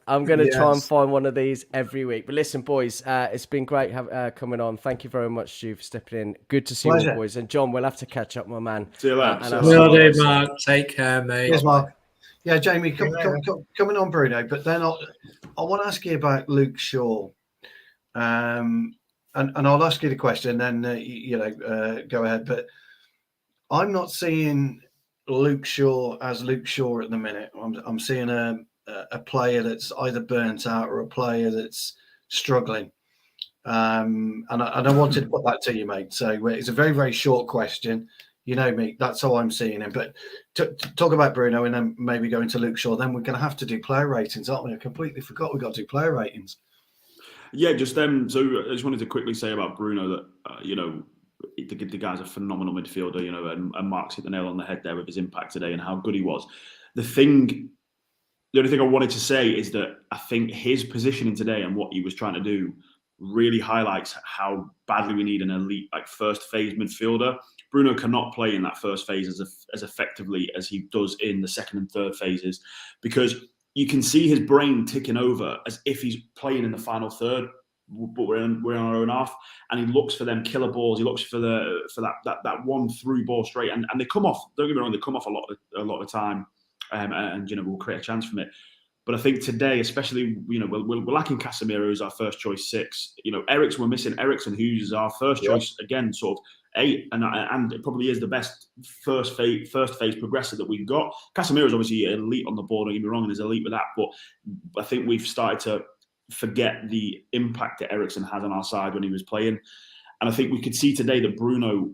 I'm going to try and find one of these every week. But listen, boys, it's been great coming on. Thank you very much, Stu, for stepping in. Good to see you all, boys. And John, we'll have to catch up, my man. See you later. Will do, Mark. Take care, mate. Yes, Mark. Yeah, Jamie, coming on, Bruno. But then I want to ask you about Luke Shaw. And I'll ask you the question, then go ahead. But I'm not seeing Luke Shaw as Luke Shaw at the minute. I'm seeing a player that's either burnt out or a player that's struggling. And I wanted to put that to you, mate. So it's a very, very short question. You know me, that's how I'm seeing him. But to talk about Bruno and then maybe go into Luke Shaw, then we're going to have to do player ratings, aren't we? I completely forgot we've got to do player ratings. Yeah, just so I just wanted to quickly say about Bruno that, the guy's a phenomenal midfielder, and Mark's hit the nail on the head there with his impact today and how good he was. The only thing I wanted to say is that I think his positioning today and what he was trying to do really highlights how badly we need an elite, first phase midfielder. Bruno cannot play in that first phase as effectively as he does in the second and third phases, because you can see his brain ticking over as if he's playing in the final third, but we're on our own half, and he looks for them killer balls. He looks for that one through ball straight, and they come off. Don't get me wrong, they come off a lot of the time, and we'll create a chance from it. But I think today, especially, we're lacking Casemiro as our first choice 6. We're missing Eriksen, who's our first choice again, sort of 8, and it probably is the best first phase progressor that we've got. Casemiro is obviously elite on the ball, don't get me wrong, and is elite with that. But I think we've started to forget the impact that Eriksen had on our side when he was playing, and I think we could see today that Bruno,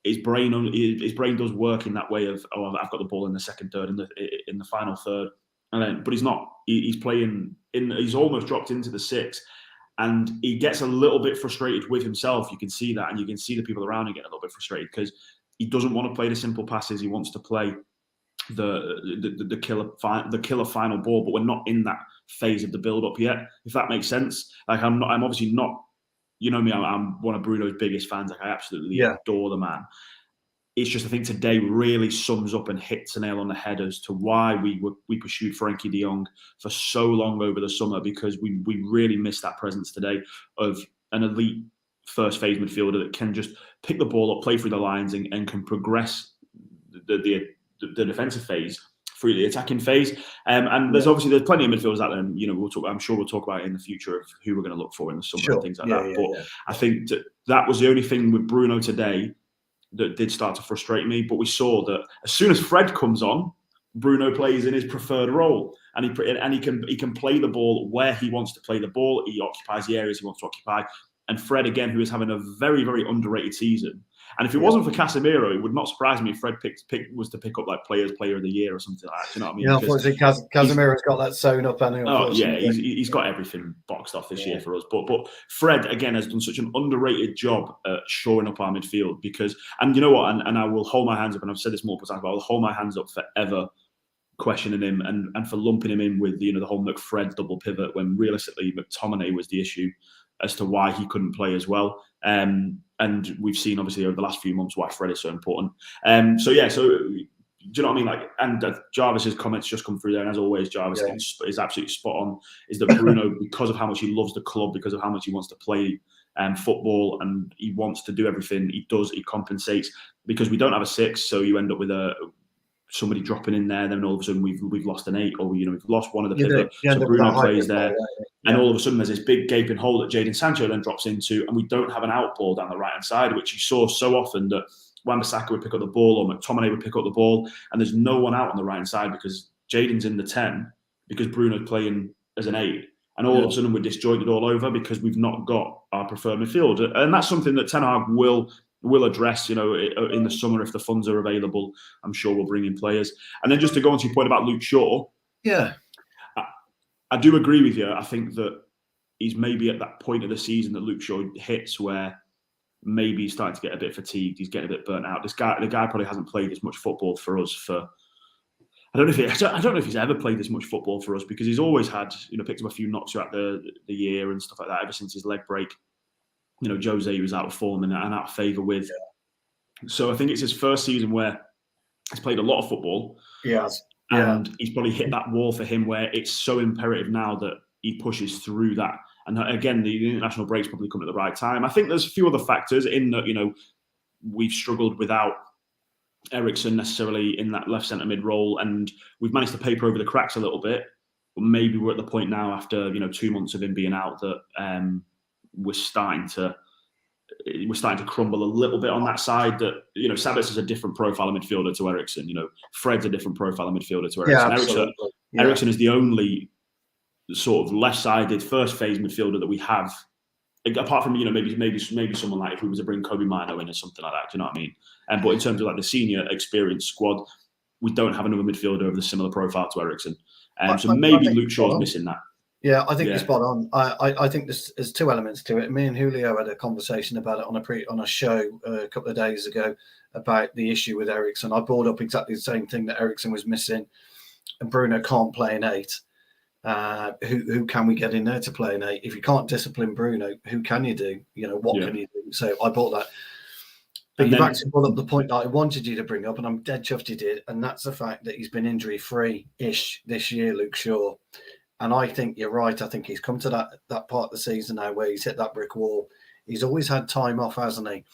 his brain does work in that way of, I've got the ball in the second third, in the final third. But he's not. He's playing in. He's almost dropped into the 6, and he gets a little bit frustrated with himself. You can see that, and you can see the people around him getting a little bit frustrated because he doesn't want to play the simple passes. He wants to play the killer final ball. But we're not in that phase of the build up yet. If that makes sense. I'm obviously not. You know me. I'm one of Bruno's biggest fans. I absolutely adore the man. It's just, I think today really sums up and hits a nail on the head as to why we pursued Frankie de Jong for so long over the summer, because we really missed that presence today of an elite first phase midfielder that can just pick the ball up, play through the lines, and can progress the defensive phase through the attacking phase. And there's plenty of midfielders out there, and I'm sure we'll talk about it in the future of who we're going to look for in the summer and things like that. But I think that was the only thing with Bruno today that did start to frustrate me. But we saw that as soon as Fred comes on, Bruno plays in his preferred role, and he can play the ball where he wants to play the ball. He occupies the areas he wants to occupy. And Fred, again, who is having a very, very underrated season. And if it wasn't for Casemiro, it would not surprise me if Fred was to pick up player of the year or something like that. Do you know what I mean? Yeah, unfortunately, Casemiro's got that sewn up. He's got everything boxed off this year for us. But Fred, again, has done such an underrated job at shoring up our midfield and you know what? And I will hold my hands up, and I've said this multiple times, but I'll hold my hands up forever questioning him and for lumping him in with the whole McFred double pivot when realistically McTominay was the issue as to why he couldn't play as well. And we've seen obviously over the last few months why Fred is so important. So do you know what I mean? And Jarvis's comments just come through there, and as always, Jarvis is absolutely spot on. Is that Bruno, because of how much he loves the club, because of how much he wants to play football, and he wants to do everything he does, he compensates because we don't have a 6, so you end up with somebody dropping in there. Then all of a sudden we've lost an 8, or we've lost one of the pivots. So Bruno plays there. And all of a sudden, there's this big gaping hole that Jadon Sancho then drops into, and we don't have an out ball down the right-hand side, which you saw so often that Wan-Bissaka would pick up the ball or McTominay would pick up the ball, and there's no one out on the right-hand side because Jadon's in the 10, because Bruno's playing as an 8. And all of a sudden, we're disjointed all over because we've not got our preferred midfield. And that's something that Ten Hag will address, in the summer if the funds are available. I'm sure we'll bring in players. And then just to go on to your point about Luke Shaw. Yeah. I do agree with you. I think that he's maybe at that point of the season that Luke Shaw hits where maybe he's starting to get a bit fatigued. He's getting a bit burnt out. The guy probably hasn't played as much football for us for. I don't know if he's ever played this much football for us, because he's always had, picked up a few knocks throughout the year and stuff like that ever since his leg break. Jose was out of form and out of favour with. Yeah. So I think it's his first season where he's played a lot of football. Yes. And he's probably hit that wall for him where it's so imperative now that he pushes through that. And again, the international break's probably come at the right time. I think there's a few other factors in that, we've struggled without Eriksen necessarily in that left centre mid role, and we've managed to paper over the cracks a little bit. But maybe we're at the point now after 2 months of him being out that we're starting to crumble a little bit on that side. That Sabitz is a different profile of midfielder to Eriksen. Fred's a different profile of midfielder to Eriksen. Eriksen is the only sort of left-sided first phase midfielder that we have apart from maybe someone like if we were to bring Kobe Mino in or something like that. Do you know what I mean? But in terms of like the senior experienced squad, we don't have another midfielder of a similar profile to Eriksen. So maybe Luke Shaw's missing that. Yeah, I think you're spot on. I think there's two elements to it. Me and Julio had a conversation about it on a show a couple of days ago about the issue with Eriksen. I brought up exactly the same thing, that Eriksen was missing and Bruno can't play an 8. Who can we get in there to play an 8? If you can't discipline Bruno, who can you do? What can you do? So I bought that. But you've actually brought up the point that I wanted you to bring up, and I'm dead chuffed you did, and that's the fact that he's been injury-free-ish this year, Luke Shaw. And I think you're right. I think he's come to that part of the season now where he's hit that brick wall. He's always had time off, hasn't he?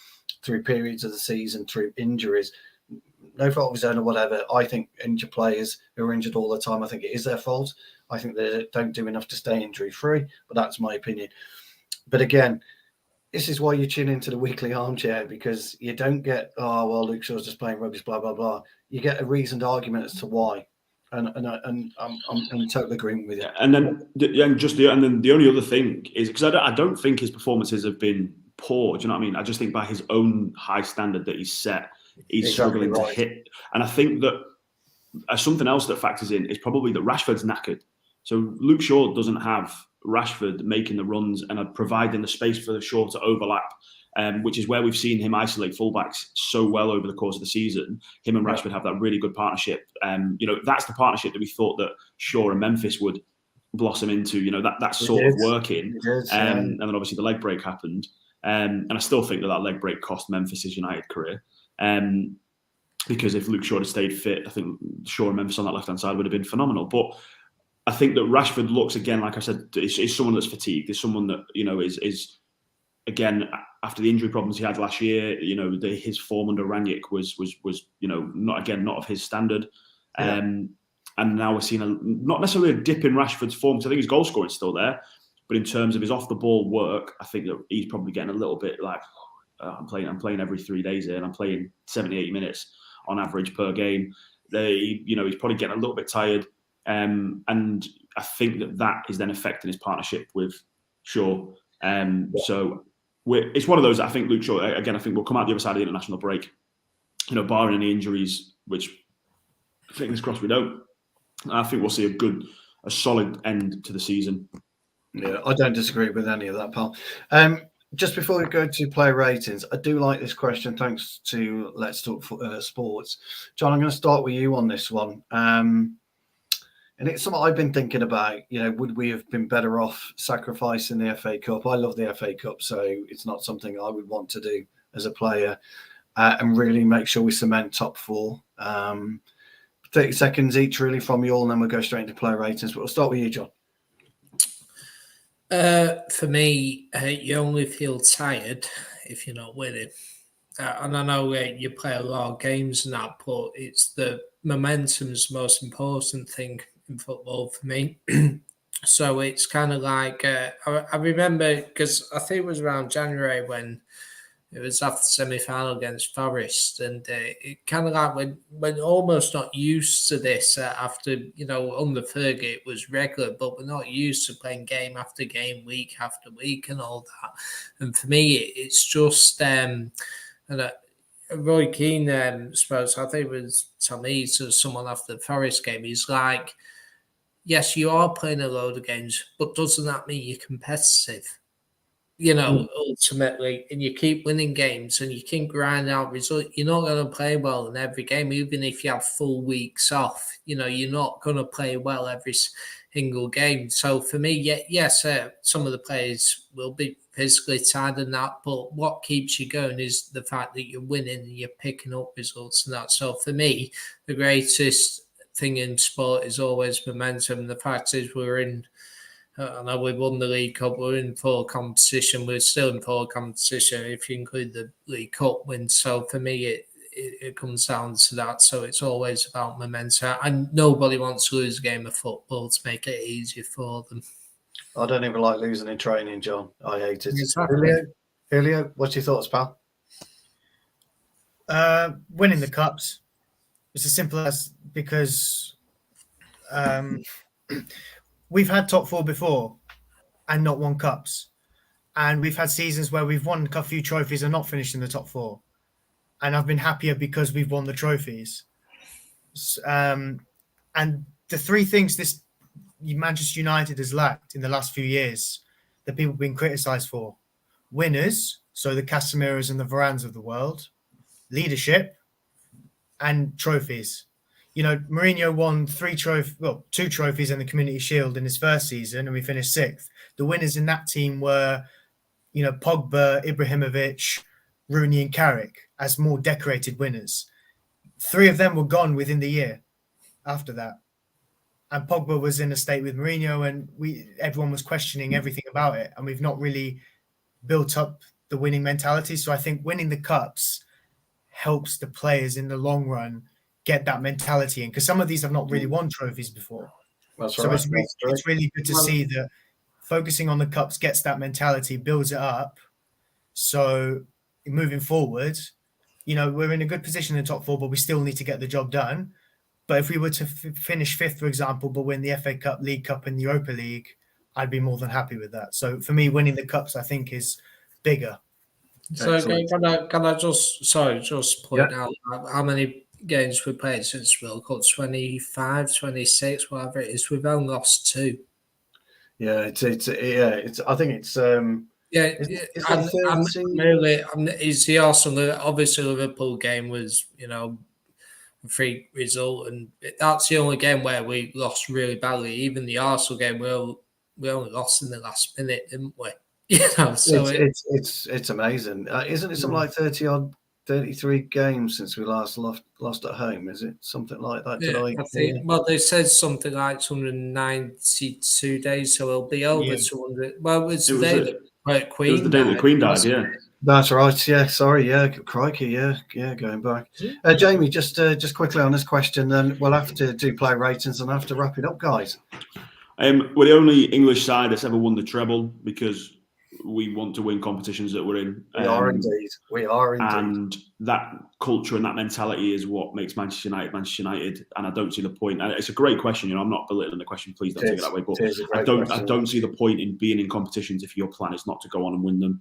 Through periods of the season, through injuries. No fault of his own or whatever. I think injured players who are injured all the time, I think it is their fault. I think they don't do enough to stay injury-free, but that's my opinion. But again, this is why you tune into the weekly armchair, because you don't get, Luke Shaw's just playing rubbish, blah, blah, blah. You get a reasoned argument as to why. And I'm in total agreement with you. And then the only other thing is, because I don't think his performances have been poor. Do you know what I mean? I just think by his own high standard that he's set, he's struggling to hit. And I think that something else that factors in is probably that Rashford's knackered. So Luke Shaw doesn't have Rashford making the runs and providing the space for the Shaw to overlap, which is where we've seen him isolate fullbacks so well over the course of the season. Him and Rashford have that really good partnership. That's the partnership that we thought that Shaw and Memphis would blossom into. That's sort of working. And then obviously the leg break happened. And I still think that leg break cost Memphis' United career. Because if Luke Shaw had stayed fit, I think Shaw and Memphis on that left-hand side would have been phenomenal. But I think that Rashford looks, again, like I said, is someone that's fatigued. Is someone that, is again, after the injury problems he had last year, his form under Rangnick was not of his standard. Yeah. And now we're seeing not necessarily a dip in Rashford's form. So I think his goal scoring is still there. But in terms of his off-the-ball work, I think that he's probably getting a little bit like, I'm playing every 3 days here and I'm playing 70, 80 minutes on average per game. He's probably getting a little bit tired. And I think that is then affecting his partnership with Shaw. So it's one of those. I think Luke Shaw, again, I think we'll come out the other side of the international break, barring any injuries, which fingers crossed we don't. I think we'll see a solid end to the season. Yeah, I don't disagree with any of that, pal. Just before we go to player ratings, I do like this question. Thanks to Let's Talk Sports. John, I'm going to start with you on this one. And it's something I've been thinking about. Would we have been better off sacrificing the FA Cup? I love the FA Cup, so it's not something I would want to do as a player, and really make sure we cement top 4. 30 seconds each, really, from you all, and then we'll go straight into player ratings. But we'll start with you, John. For me, you only feel tired if you're not winning. And I know you play a lot of games and that, but it's the momentum's the most important thing in football for me. So it's kind of like, I remember, because I think it was around January when it was after the semi-final against Forest, and it kind of like when almost not used to this after, under Fergie it was regular, but we're not used to playing game after game, week after week and all that. And for me, it's just, Roy Keane spoke, I think it was Tommy, to someone after the Forest game. He's like, yes, you are playing a load of games, but doesn't that mean you're competitive? Ultimately, and you keep winning games and you keep grinding out results, you're not going to play well in every game, even if you have full weeks off. You're not going to play well every single game. So for me, yes, some of the players will be physically tired and that, but what keeps you going is the fact that you're winning and you're picking up results and that. So for me, the greatest thing in sport is always momentum. The fact is we're in, I know we won the League Cup, we're in full competition, we're still in full competition if you include the League Cup win. So for me, it comes down to that. So it's always about momentum. And nobody wants to lose a game of football to make it easier for them. I don't even like losing in training, John. I hate it. Exactly. Julio, what's your thoughts, pal? Winning the cups. It's as simple as, because we've had top 4 before and not won cups. And we've had seasons where we've won a few trophies and not finished in the top 4. And I've been happier because we've won the trophies. And the 3 things this Manchester United has lacked in the last few years that people have been criticised for: winners, so the Casemiros and the Varans of the world; leadership; and trophies. Mourinho won 2 trophies and the Community Shield in his first season, and we finished 6th. The winners in that team were, Pogba, Ibrahimovic, Rooney, and Carrick as more decorated winners. 3 of them were gone within the year after that. And Pogba was in a state with Mourinho, and everyone was questioning everything about it. And we've not really built up the winning mentality. So I think winning the cups helps the players in the long run get that mentality in, because some of these have not really won trophies before. That's so right. it's really good to see that focusing on the cups gets that mentality, builds it up. So moving forward, we're in a good position in the top 4, but we still need to get the job done. But if we were to finish 5th, for example, but win the FA Cup, League Cup, and the Europa League, I'd be more than happy with that. So for me, winning the cups, I think, is bigger. So can I just point out how many games we played since World Cup? 25, 26, whatever it is. We've only lost 2. Yeah, I think it's it's the Arsenal. Obviously, Liverpool game was a free result, and that's the only game where we lost really badly. Even the Arsenal game, we only lost in the last minute, didn't we? So it's amazing, isn't it? Something like 33 games since we last lost at home. Is it something like that? I think. Well, they said something like 292 days, so it'll be over 200. Well, it was the day that Queen. It was the day that the Queen died. Yeah. That's right. Yeah. Sorry. Yeah. Crikey. Yeah. Going back. Jamie, just quickly on this question, then we'll have to do play ratings and have to wrap it up, guys. We're the only English side that's ever won the treble because we want to win competitions that we're in. We are indeed. And that culture and that mentality is what makes Manchester United. And I don't see the point. And it's a great question. I'm not belittling the question. Please don't take it that way. But I don't see the point in being in competitions if your plan is not to go on and win them.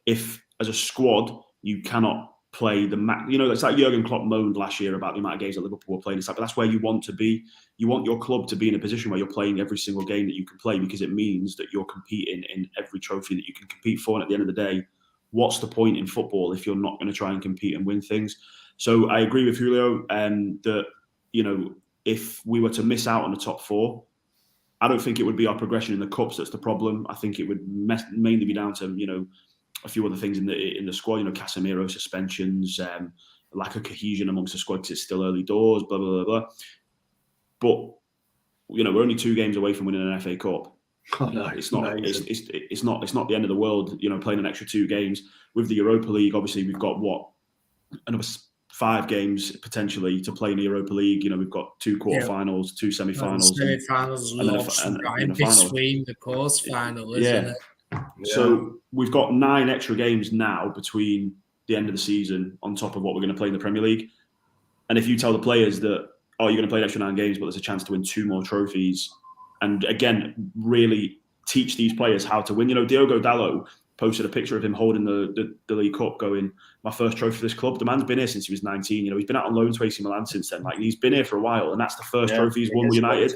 If as a squad you cannot play the match, it's like Jurgen Klopp moaned last year about the amount of games that Liverpool were playing. It's like, but that's where you want to be. You want your club to be in a position where you're playing every single game that you can play, because it means that you're competing in every trophy that you can compete for. And at the end of the day, what's the point in football if you're not going to try and compete and win things? So I agree with Julio that, if we were to miss out on the top 4, I don't think it would be our progression in the cups that's the problem. I think it would mainly be down to, a few other things in the squad, Casemiro suspensions, lack of cohesion amongst the squad because it's still early doors, blah, blah, blah, blah. But, we're only 2 games away from winning an FA Cup. Oh, no, it's not the end of the world, playing an extra 2 games. With the Europa League, obviously we've got another 5 games potentially to play in the Europa League. We've got 2 quarterfinals, 2 semi-finals, and then a final between the quarterfinal, isn't it? So we've got 9 extra games now between the end of the season on top of what we're going to play in the Premier League. And if you tell the players that, you're going to play an extra 9 games, but there's a chance to win 2 more trophies, and again, really teach these players how to win. Diogo Dalot posted a picture of him holding the League Cup going, my first trophy for this club. The man's been here since he was 19. He's been out on loan to AC Milan since then. He's been here for a while, and that's the first trophy he's won with United.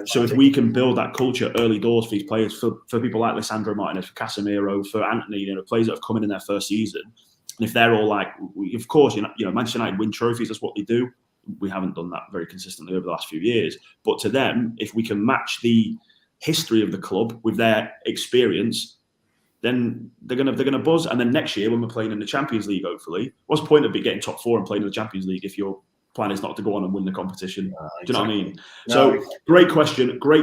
So if we can build that culture early doors for these players, for people like Lisandro Martinez, for Casemiro, for Anthony, players that have come in their first season, and if they're all like, of course, Manchester United win trophies, that's what they do. We haven't done that very consistently over the last few years. But to them, if we can match the history of the club with their experience, then they're gonna buzz. And then next year, when we're playing in the Champions League, hopefully, what's the point of getting top 4 and playing in the Champions League if your plan is not to go on and win the competition? Exactly. Do you know what I mean? No. So great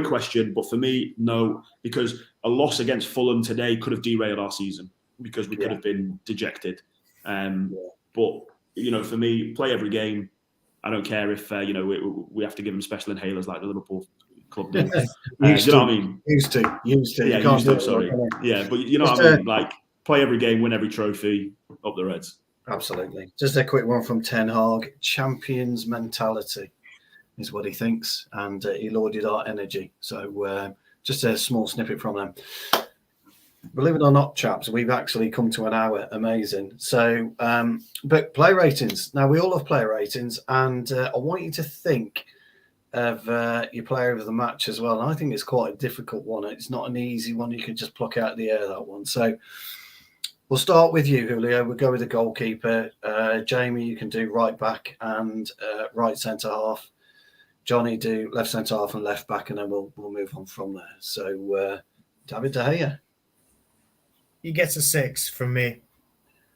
question. But for me, no, because a loss against Fulham today could have derailed our season because we could have been dejected. But for me, play every game. I don't care if we have to give them special inhalers like the Liverpool club did. Do you know what I mean? Used to. Yeah, used to. Sorry. Yeah, but you know what I mean? Play every game, win every trophy, up the Reds. Absolutely. Just a quick one from Ten Hag. Champions mentality is what he thinks, and he lauded our energy. So just a small snippet from them. Believe it or not, chaps, we've actually come to an hour. Amazing. So, but player ratings. Now, we all have player ratings, and I want you to think of your player of the match as well. And I think it's quite a difficult one. It's not an easy one. You can just pluck out of the air, that one. So we'll start with you, Julio. We'll go with the goalkeeper. Jamie, you can do right back and right centre half. Johnny, do left centre half and left back, and then we'll move on from there. So, David De Gea. He gets a 6 from me.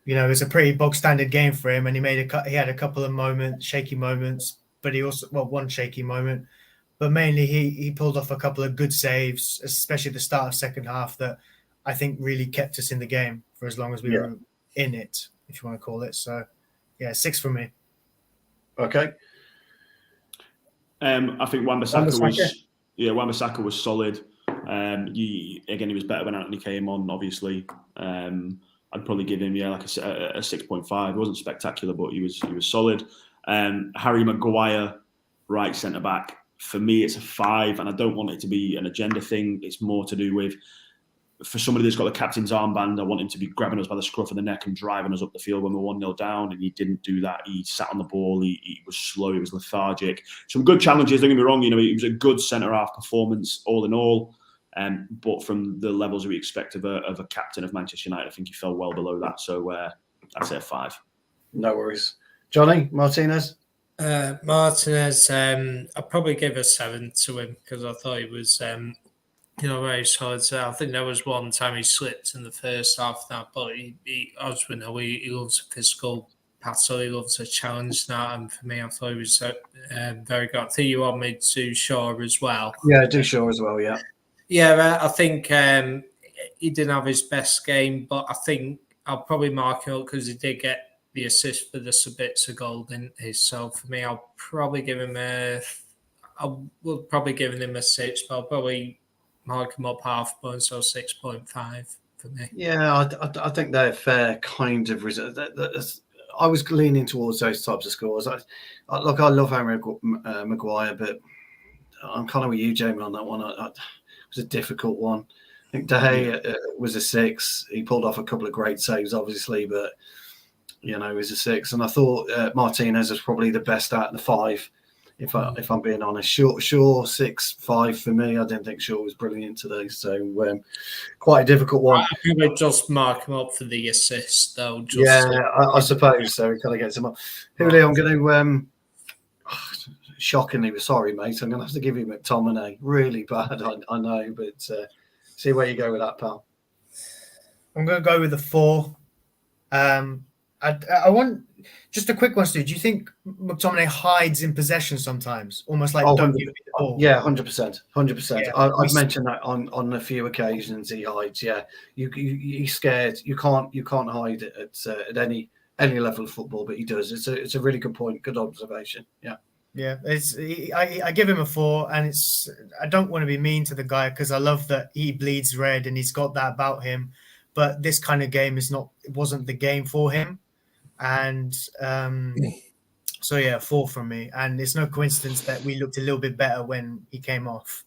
You know, it's a pretty bog standard game for him, and he had a couple of moments, shaky moments, but he also one shaky moment, but mainly he pulled off a couple of good saves, especially the start of second half, that I think really kept us in the game for as long as we were in it, if you want to call it. So, yeah, 6 from me. Okay. I think Wan-Bissaka was solid. He was better when Anthony came on, obviously. I'd probably give him like a 6.5. It wasn't spectacular, but he was solid. Harry Maguire, right centre back. For me, it's a 5, and I don't want it to be an agenda thing. It's more to do with, for somebody that's got the captain's armband, I want him to be grabbing us by the scruff of the neck and driving us up the field when we're 1-0 down, and he didn't do that. He sat on the ball. He was slow. He was lethargic. Some good challenges, don't get me wrong. You know, it was a good centre-half performance all in all. But from the levels we expect of a captain of Manchester United, I think he fell well below that. So I'd say a 5. No worries. Johnny, Martinez? Martinez, I'd probably give a 7 to him because I thought he was, very solid. So I think there was one time he slipped in the first half of that, but he loves a physical battle. He loves a challenge now. And for me, I thought he was very good. I think you want me to Shaw as well. Yeah, do Shaw as well, yeah. Yeah, I think he didn't have his best game, but I think I'll probably mark him up because he did get the assist for the Sabitzer goal, didn't he? So for me, I'll probably give him a 6, but I'll probably mark him up half point, so 6.5 for me. Yeah, I think they're fair kind of results. I was leaning towards those types of scores. I love Harry Maguire, but I'm kind of with you, Jamie, on that one. It was a difficult one. I think De Gea was a 6. He pulled off a couple of great saves, obviously, but he was a 6. And I thought Martinez was probably the best out of the 5, if I'm being honest. Shaw 6.5 for me. I didn't think Shaw was brilliant today, so quite a difficult one. I would just mark him up for the assist, though. I suppose so. He kind of gets him up. Julio, I'm going to. Shockingly, sorry, mate. I'm going to have to give you McTominay. Really bad, I know, but see where you go with that, pal. I'm going to go with a 4. I want just a quick one, Stu. Do you think McTominay hides in possession sometimes, almost like don't give me the ball? Yeah, 100%. Yeah, I've mentioned that on a few occasions. He hides. Yeah, he's scared. You can't hide at any level of football, but he does. It's a really good point. Good observation. Yeah. Yeah, I give him a 4, and I don't want to be mean to the guy because I love that he bleeds red and he's got that about him, but this kind of game it wasn't the game for him, and so yeah, 4 from me, and it's no coincidence that we looked a little bit better when he came off.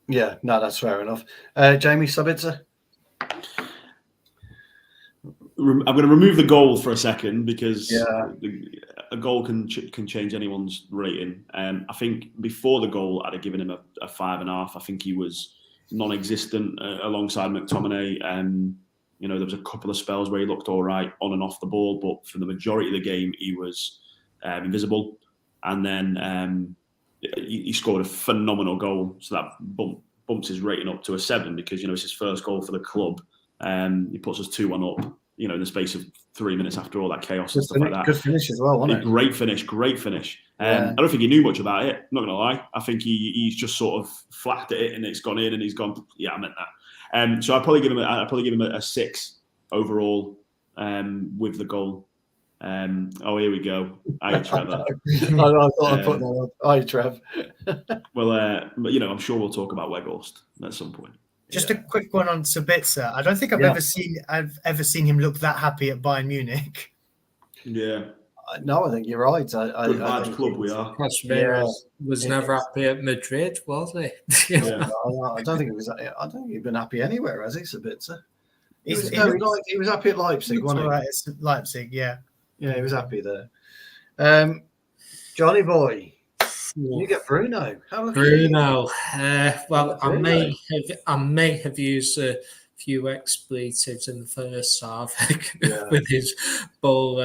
Yeah, no, that's fair enough. Jamie Sabitzer? I'm going to remove the goal for a second because a goal can change anyone's rating. I think before the goal, I'd have given him a 5.5. I think he was non-existent alongside McTominay. There was a couple of spells where he looked all right on and off the ball, but for the majority of the game, he was invisible. And then he scored a phenomenal goal, so that bumps his rating up to a 7 because it's his first goal for the club. He puts us 2-1 up. In the space of 3 minutes after all that chaos and stuff like that. Good finish as well, wasn't it? Great finish. I don't think he knew much about it. I'm not going to lie. I think he's just sort of flapped at it and it's gone in and he's gone, yeah, I meant that. So I'd probably give him a 6 overall with the goal. Here we go. Hi, Trevor. I thought I'd put that on. Hi, Trev. Well, I'm sure we'll talk about Weghorst at some point. Just a quick one on Sabitzer. I don't think I've ever seen him look that happy at Bayern Munich. Yeah, No, I think you're right. Good I vibes think club we are. Casemiro was never happy at Madrid, was he? Yeah. I don't think it was. I don't think he'd been happy anywhere, has he, Sabitzer? He was happy at Leipzig, Looks wasn't he? all right at Leipzig, yeah. Yeah, he was happy there. Johnny boy, you get Bruno. How lucky are you? Bruno. Well, I Bruno. may have used a few expletives in the first half Yeah. with his ball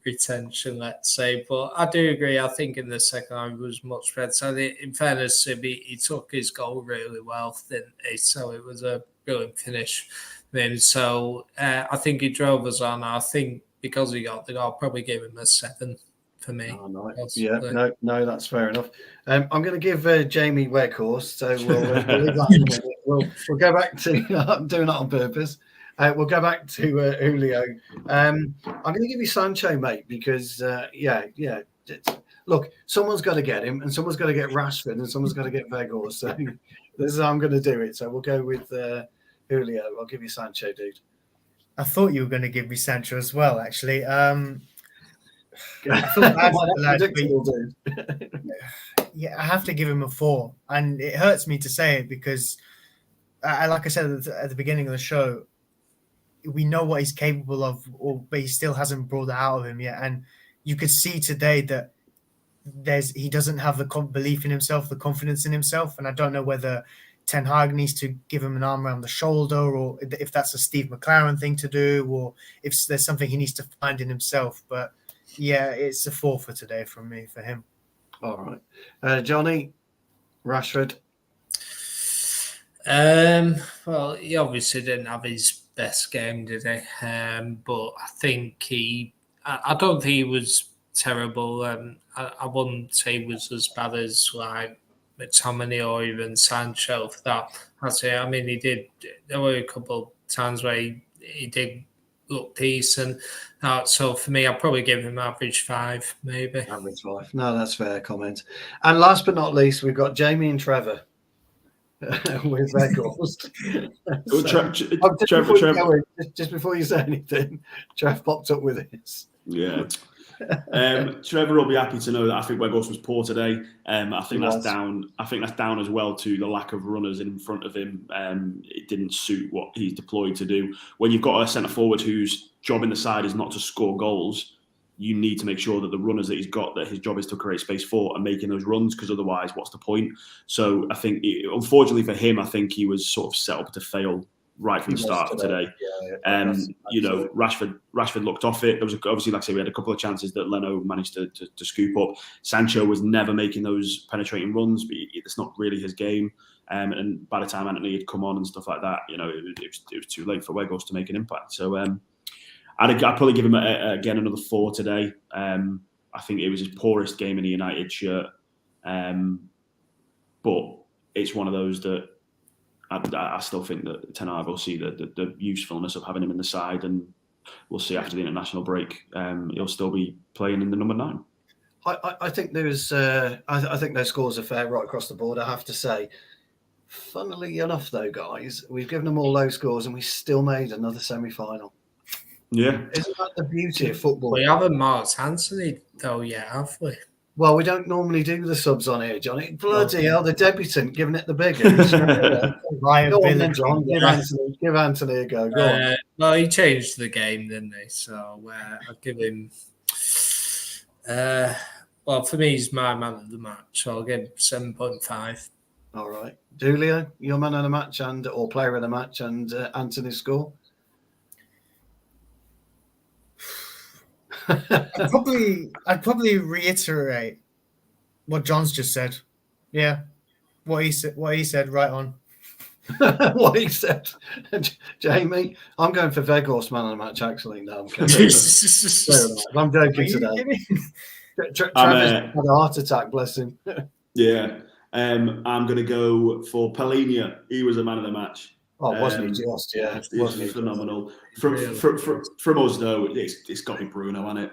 retention, let's say. But I do agree. I think in the second half he was much better. So in fairness to him, he took his goal really well, didn't he? So it was a brilliant finish. Then, so I think he drove us on. I think because he got the goal, I'll probably give him a 7 for me. Oh, no. Yeah, no, that's fair enough. I'm going to give Jamie Weghorst, so we'll leave that in a minute. We'll go back to. I'm doing that on purpose. We'll go back to Julio. I'm going to give you Sancho, mate, because look, someone's got to get him, and someone's got to get Rashford, and someone's got to get Weghorst. So this is how I'm going to do it. So we'll go with Julio. I'll give you Sancho, dude. I thought you were going to give me Sancho as well, actually. I feel bad for the lad, but yeah, I have to give him a 4, and it hurts me to say it because, like I said at the beginning of the show, we know what he's capable of, but he still hasn't brought it out of him yet. And you could see today that he doesn't have the belief in himself, the confidence in himself, and I don't know whether Ten Hag needs to give him an arm around the shoulder, or if that's a Steve McLaren thing to do, or if there's something he needs to find in himself. But yeah, it's a 4 for today from me for him. All right, Johnny, Rashford. Well, he obviously didn't have his best game, did he? But I think I don't think he was terrible. I wouldn't say he was as bad as like McTominay or even Sancho for that. I mean, he did. There were a couple of times where he did look decent. So for me, I'll probably give him average 5, maybe. Average 5. No, that's fair comment. And last but not least, we've got Jamie and Trevor with their goals. Just before you say anything, Trev popped up with this. Yeah. Trevor will be happy to know that I think Weghorst was poor today. I think that's down. I think that's down as well to the lack of runners in front of him. It didn't suit what he's deployed to do. When you've got a centre forward whose job in the side is not to score goals, you need to make sure that the runners that he's got, that his job is to create space for, are making those runs, because otherwise, what's the point? So I think, unfortunately for him, I think he was sort of set up to fail right from the start today. Rashford looked off it. There was obviously, like I say, we had a couple of chances that Leno managed to scoop up. Sancho was never making those penetrating runs, but it's not really his game. And by the time Anthony had come on and stuff like that, it was too late for Weghorst to make an impact. So I'd probably give him again another 4 today. I think it was his poorest game in a United shirt, but it's one of those that I still think that Ten Hag will see the usefulness of having him in the side, and we'll see after the international break. He'll still be playing in the number 9. I think there's. I think those scores are fair right across the board. I have to say. Funnily enough, though, guys, we've given them all low scores, and we still made another semi-final. Yeah, isn't that the beauty of football? We haven't marked Anthony though yet, have we? Well, we don't normally do the subs on here, Johnny. Bloody hell, the debutant giving it the big. Go on then, John. Give Anthony a go. Go on. Well, he changed the game, didn't he? So I'll give him. Well, for me, he's my man of the match, so I'll give him 7.5. All right, Julio, your man of the match or player of the match, and Anthony's score. I'd probably reiterate what John's just said. Yeah, what he said. Right on. What he said, Jamie. I'm going for Weghorst man of the match. Actually, no, I'm joking today. Travis had a heart attack. Bless him. Yeah, I'm going to go for Palhinha. He was a man of the match. Oh, wasn't he just? Yeah, wasn't he phenomenal? From us though, it's got to be Bruno, hasn't it?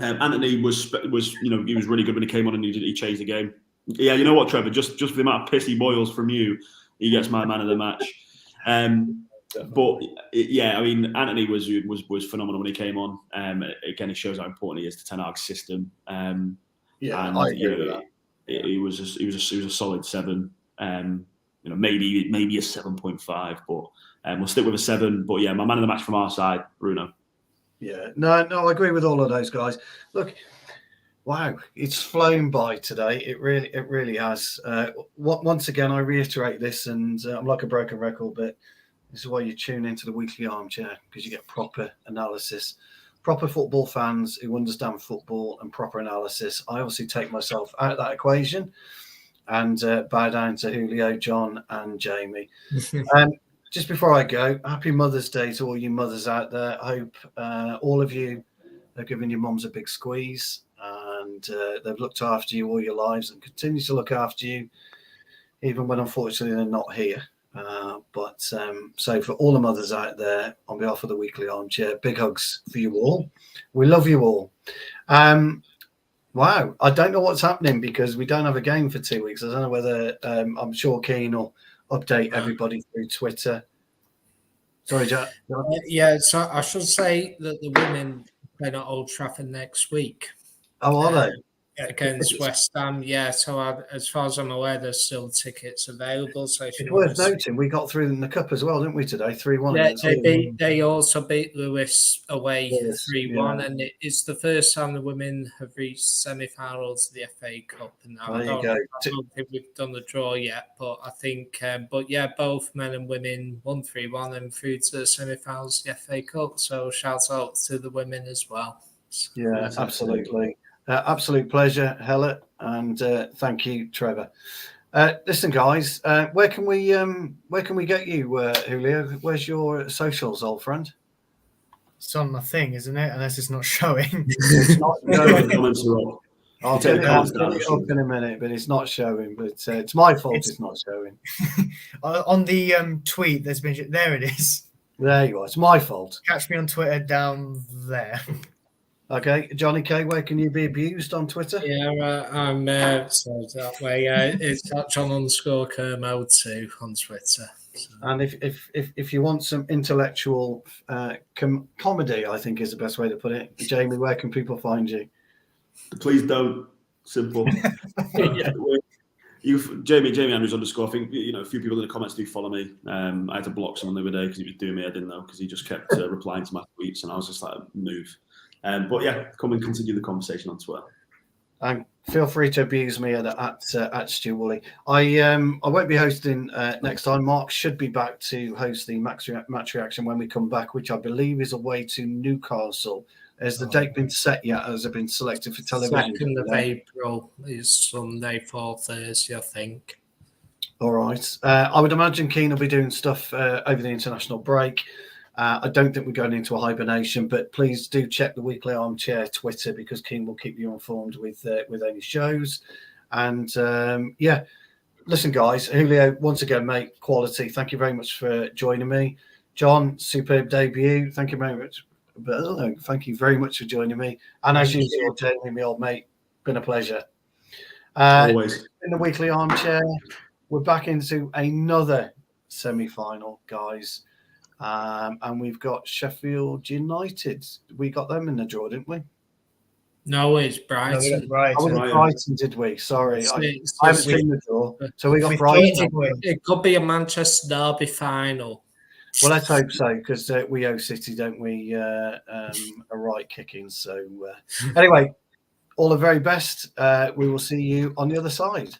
Anthony was he was really good when he came on and he changed the game. Yeah, you know what, Trevor? Just for the amount of piss he boils from you, he gets my man of the match. But yeah, I mean, Anthony was phenomenal when he came on. Again, it shows how important he is to Ten Hag's system. And I agree with that. He was a solid 7. Maybe a 7.5, but we'll stick with a 7. But yeah, my man of the match from our side, Bruno. Yeah, no, I agree with all of those guys. Look, wow, it's flown by today. It really has. Once again, I reiterate this, and I'm like a broken record, but this is why you tune into the Weekly Armchair, because you get proper analysis, proper football fans who understand football and proper analysis. I obviously take myself out of that equation and bow down to Julio, John, and Jamie. Just before I go, happy Mother's Day to all you mothers out there. I hope all of you are giving your mums a big squeeze, and they've looked after you all your lives and continue to look after you, even when unfortunately they're not here. So for all the mothers out there, on behalf of the Weekly Armchair, big hugs for you all. We love you all. Wow, I don't know what's happening because we don't have a game for 2 weeks. I don't know whether I'm sure Keane will update everybody through Twitter. Sorry, Jack. Yeah, so I should say that the women play at Old Trafford next week. Oh, are they? Against West Ham, yeah. So as far as I'm aware, there's still tickets available. So it's worth noting we got through in the cup as well, didn't we, today? 3-1. Yeah, they also beat Lewis away 3-1, and it's the first time the women have reached semi-finals of the FA Cup. And I don't think we've done the draw yet, but I think, both men and women won 3-1 and through to the semi-finals of the FA Cup. So shout out to the women as well. Yeah, absolutely. Absolute pleasure, Helen, and thank you, Trevor. Listen, guys, where can we get you, Julio? Where's your socials, old friend? It's on my thing, isn't it? Unless it's not showing. It's not showing. I'll get it up in a minute, but it's not showing. But it's my fault. It's not showing. On the tweet, there it is. There you are. It's my fault. Catch me on Twitter down there. Okay, Johnny K, where can you be abused on Twitter? Yeah, I'm so that way. It's John_Kermo2 on Twitter. So. And if you want some intellectual comedy, I think is the best way to put it. Jamie, where can people find you? Please don't. Simple. Jamie Andrews _. I think a few people in the comments do follow me. I had to block someone the other day because he was doing me. I didn't know because he just kept replying to my tweets, and I was just like, move. But yeah, come and continue the conversation on Twitter. And feel free to abuse me at Stu Woolley. I won't be hosting next time. Mark should be back to host the match reaction when we come back, which I believe is away to Newcastle. Has the date been set yet? Has it been selected for television? 2nd of April is Sunday, 4 Thursday, I think. All right. I would imagine Keane will be doing stuff over the international break. I don't think we're going into a hibernation, but please do check the Weekly Armchair Twitter because Keane will keep you informed with any shows. And listen, guys, Julio, once again, mate, quality. Thank you very much for joining me. John, superb debut. Thank you very much. Thank you very much for joining me. And as usual, Jamie, my old mate, been a pleasure. Always. In the Weekly Armchair, we're back into another semi-final, guys. And we've got Sheffield United. We got them in the draw, didn't we? No, it's Brighton. No, Brighton, did we? Sorry, I haven't seen the draw. So we got Brighton. It could be a Manchester derby final. Well, let's hope so, because we owe City, don't we, a right kicking. So anyway, all the very best. We will see you on the other side.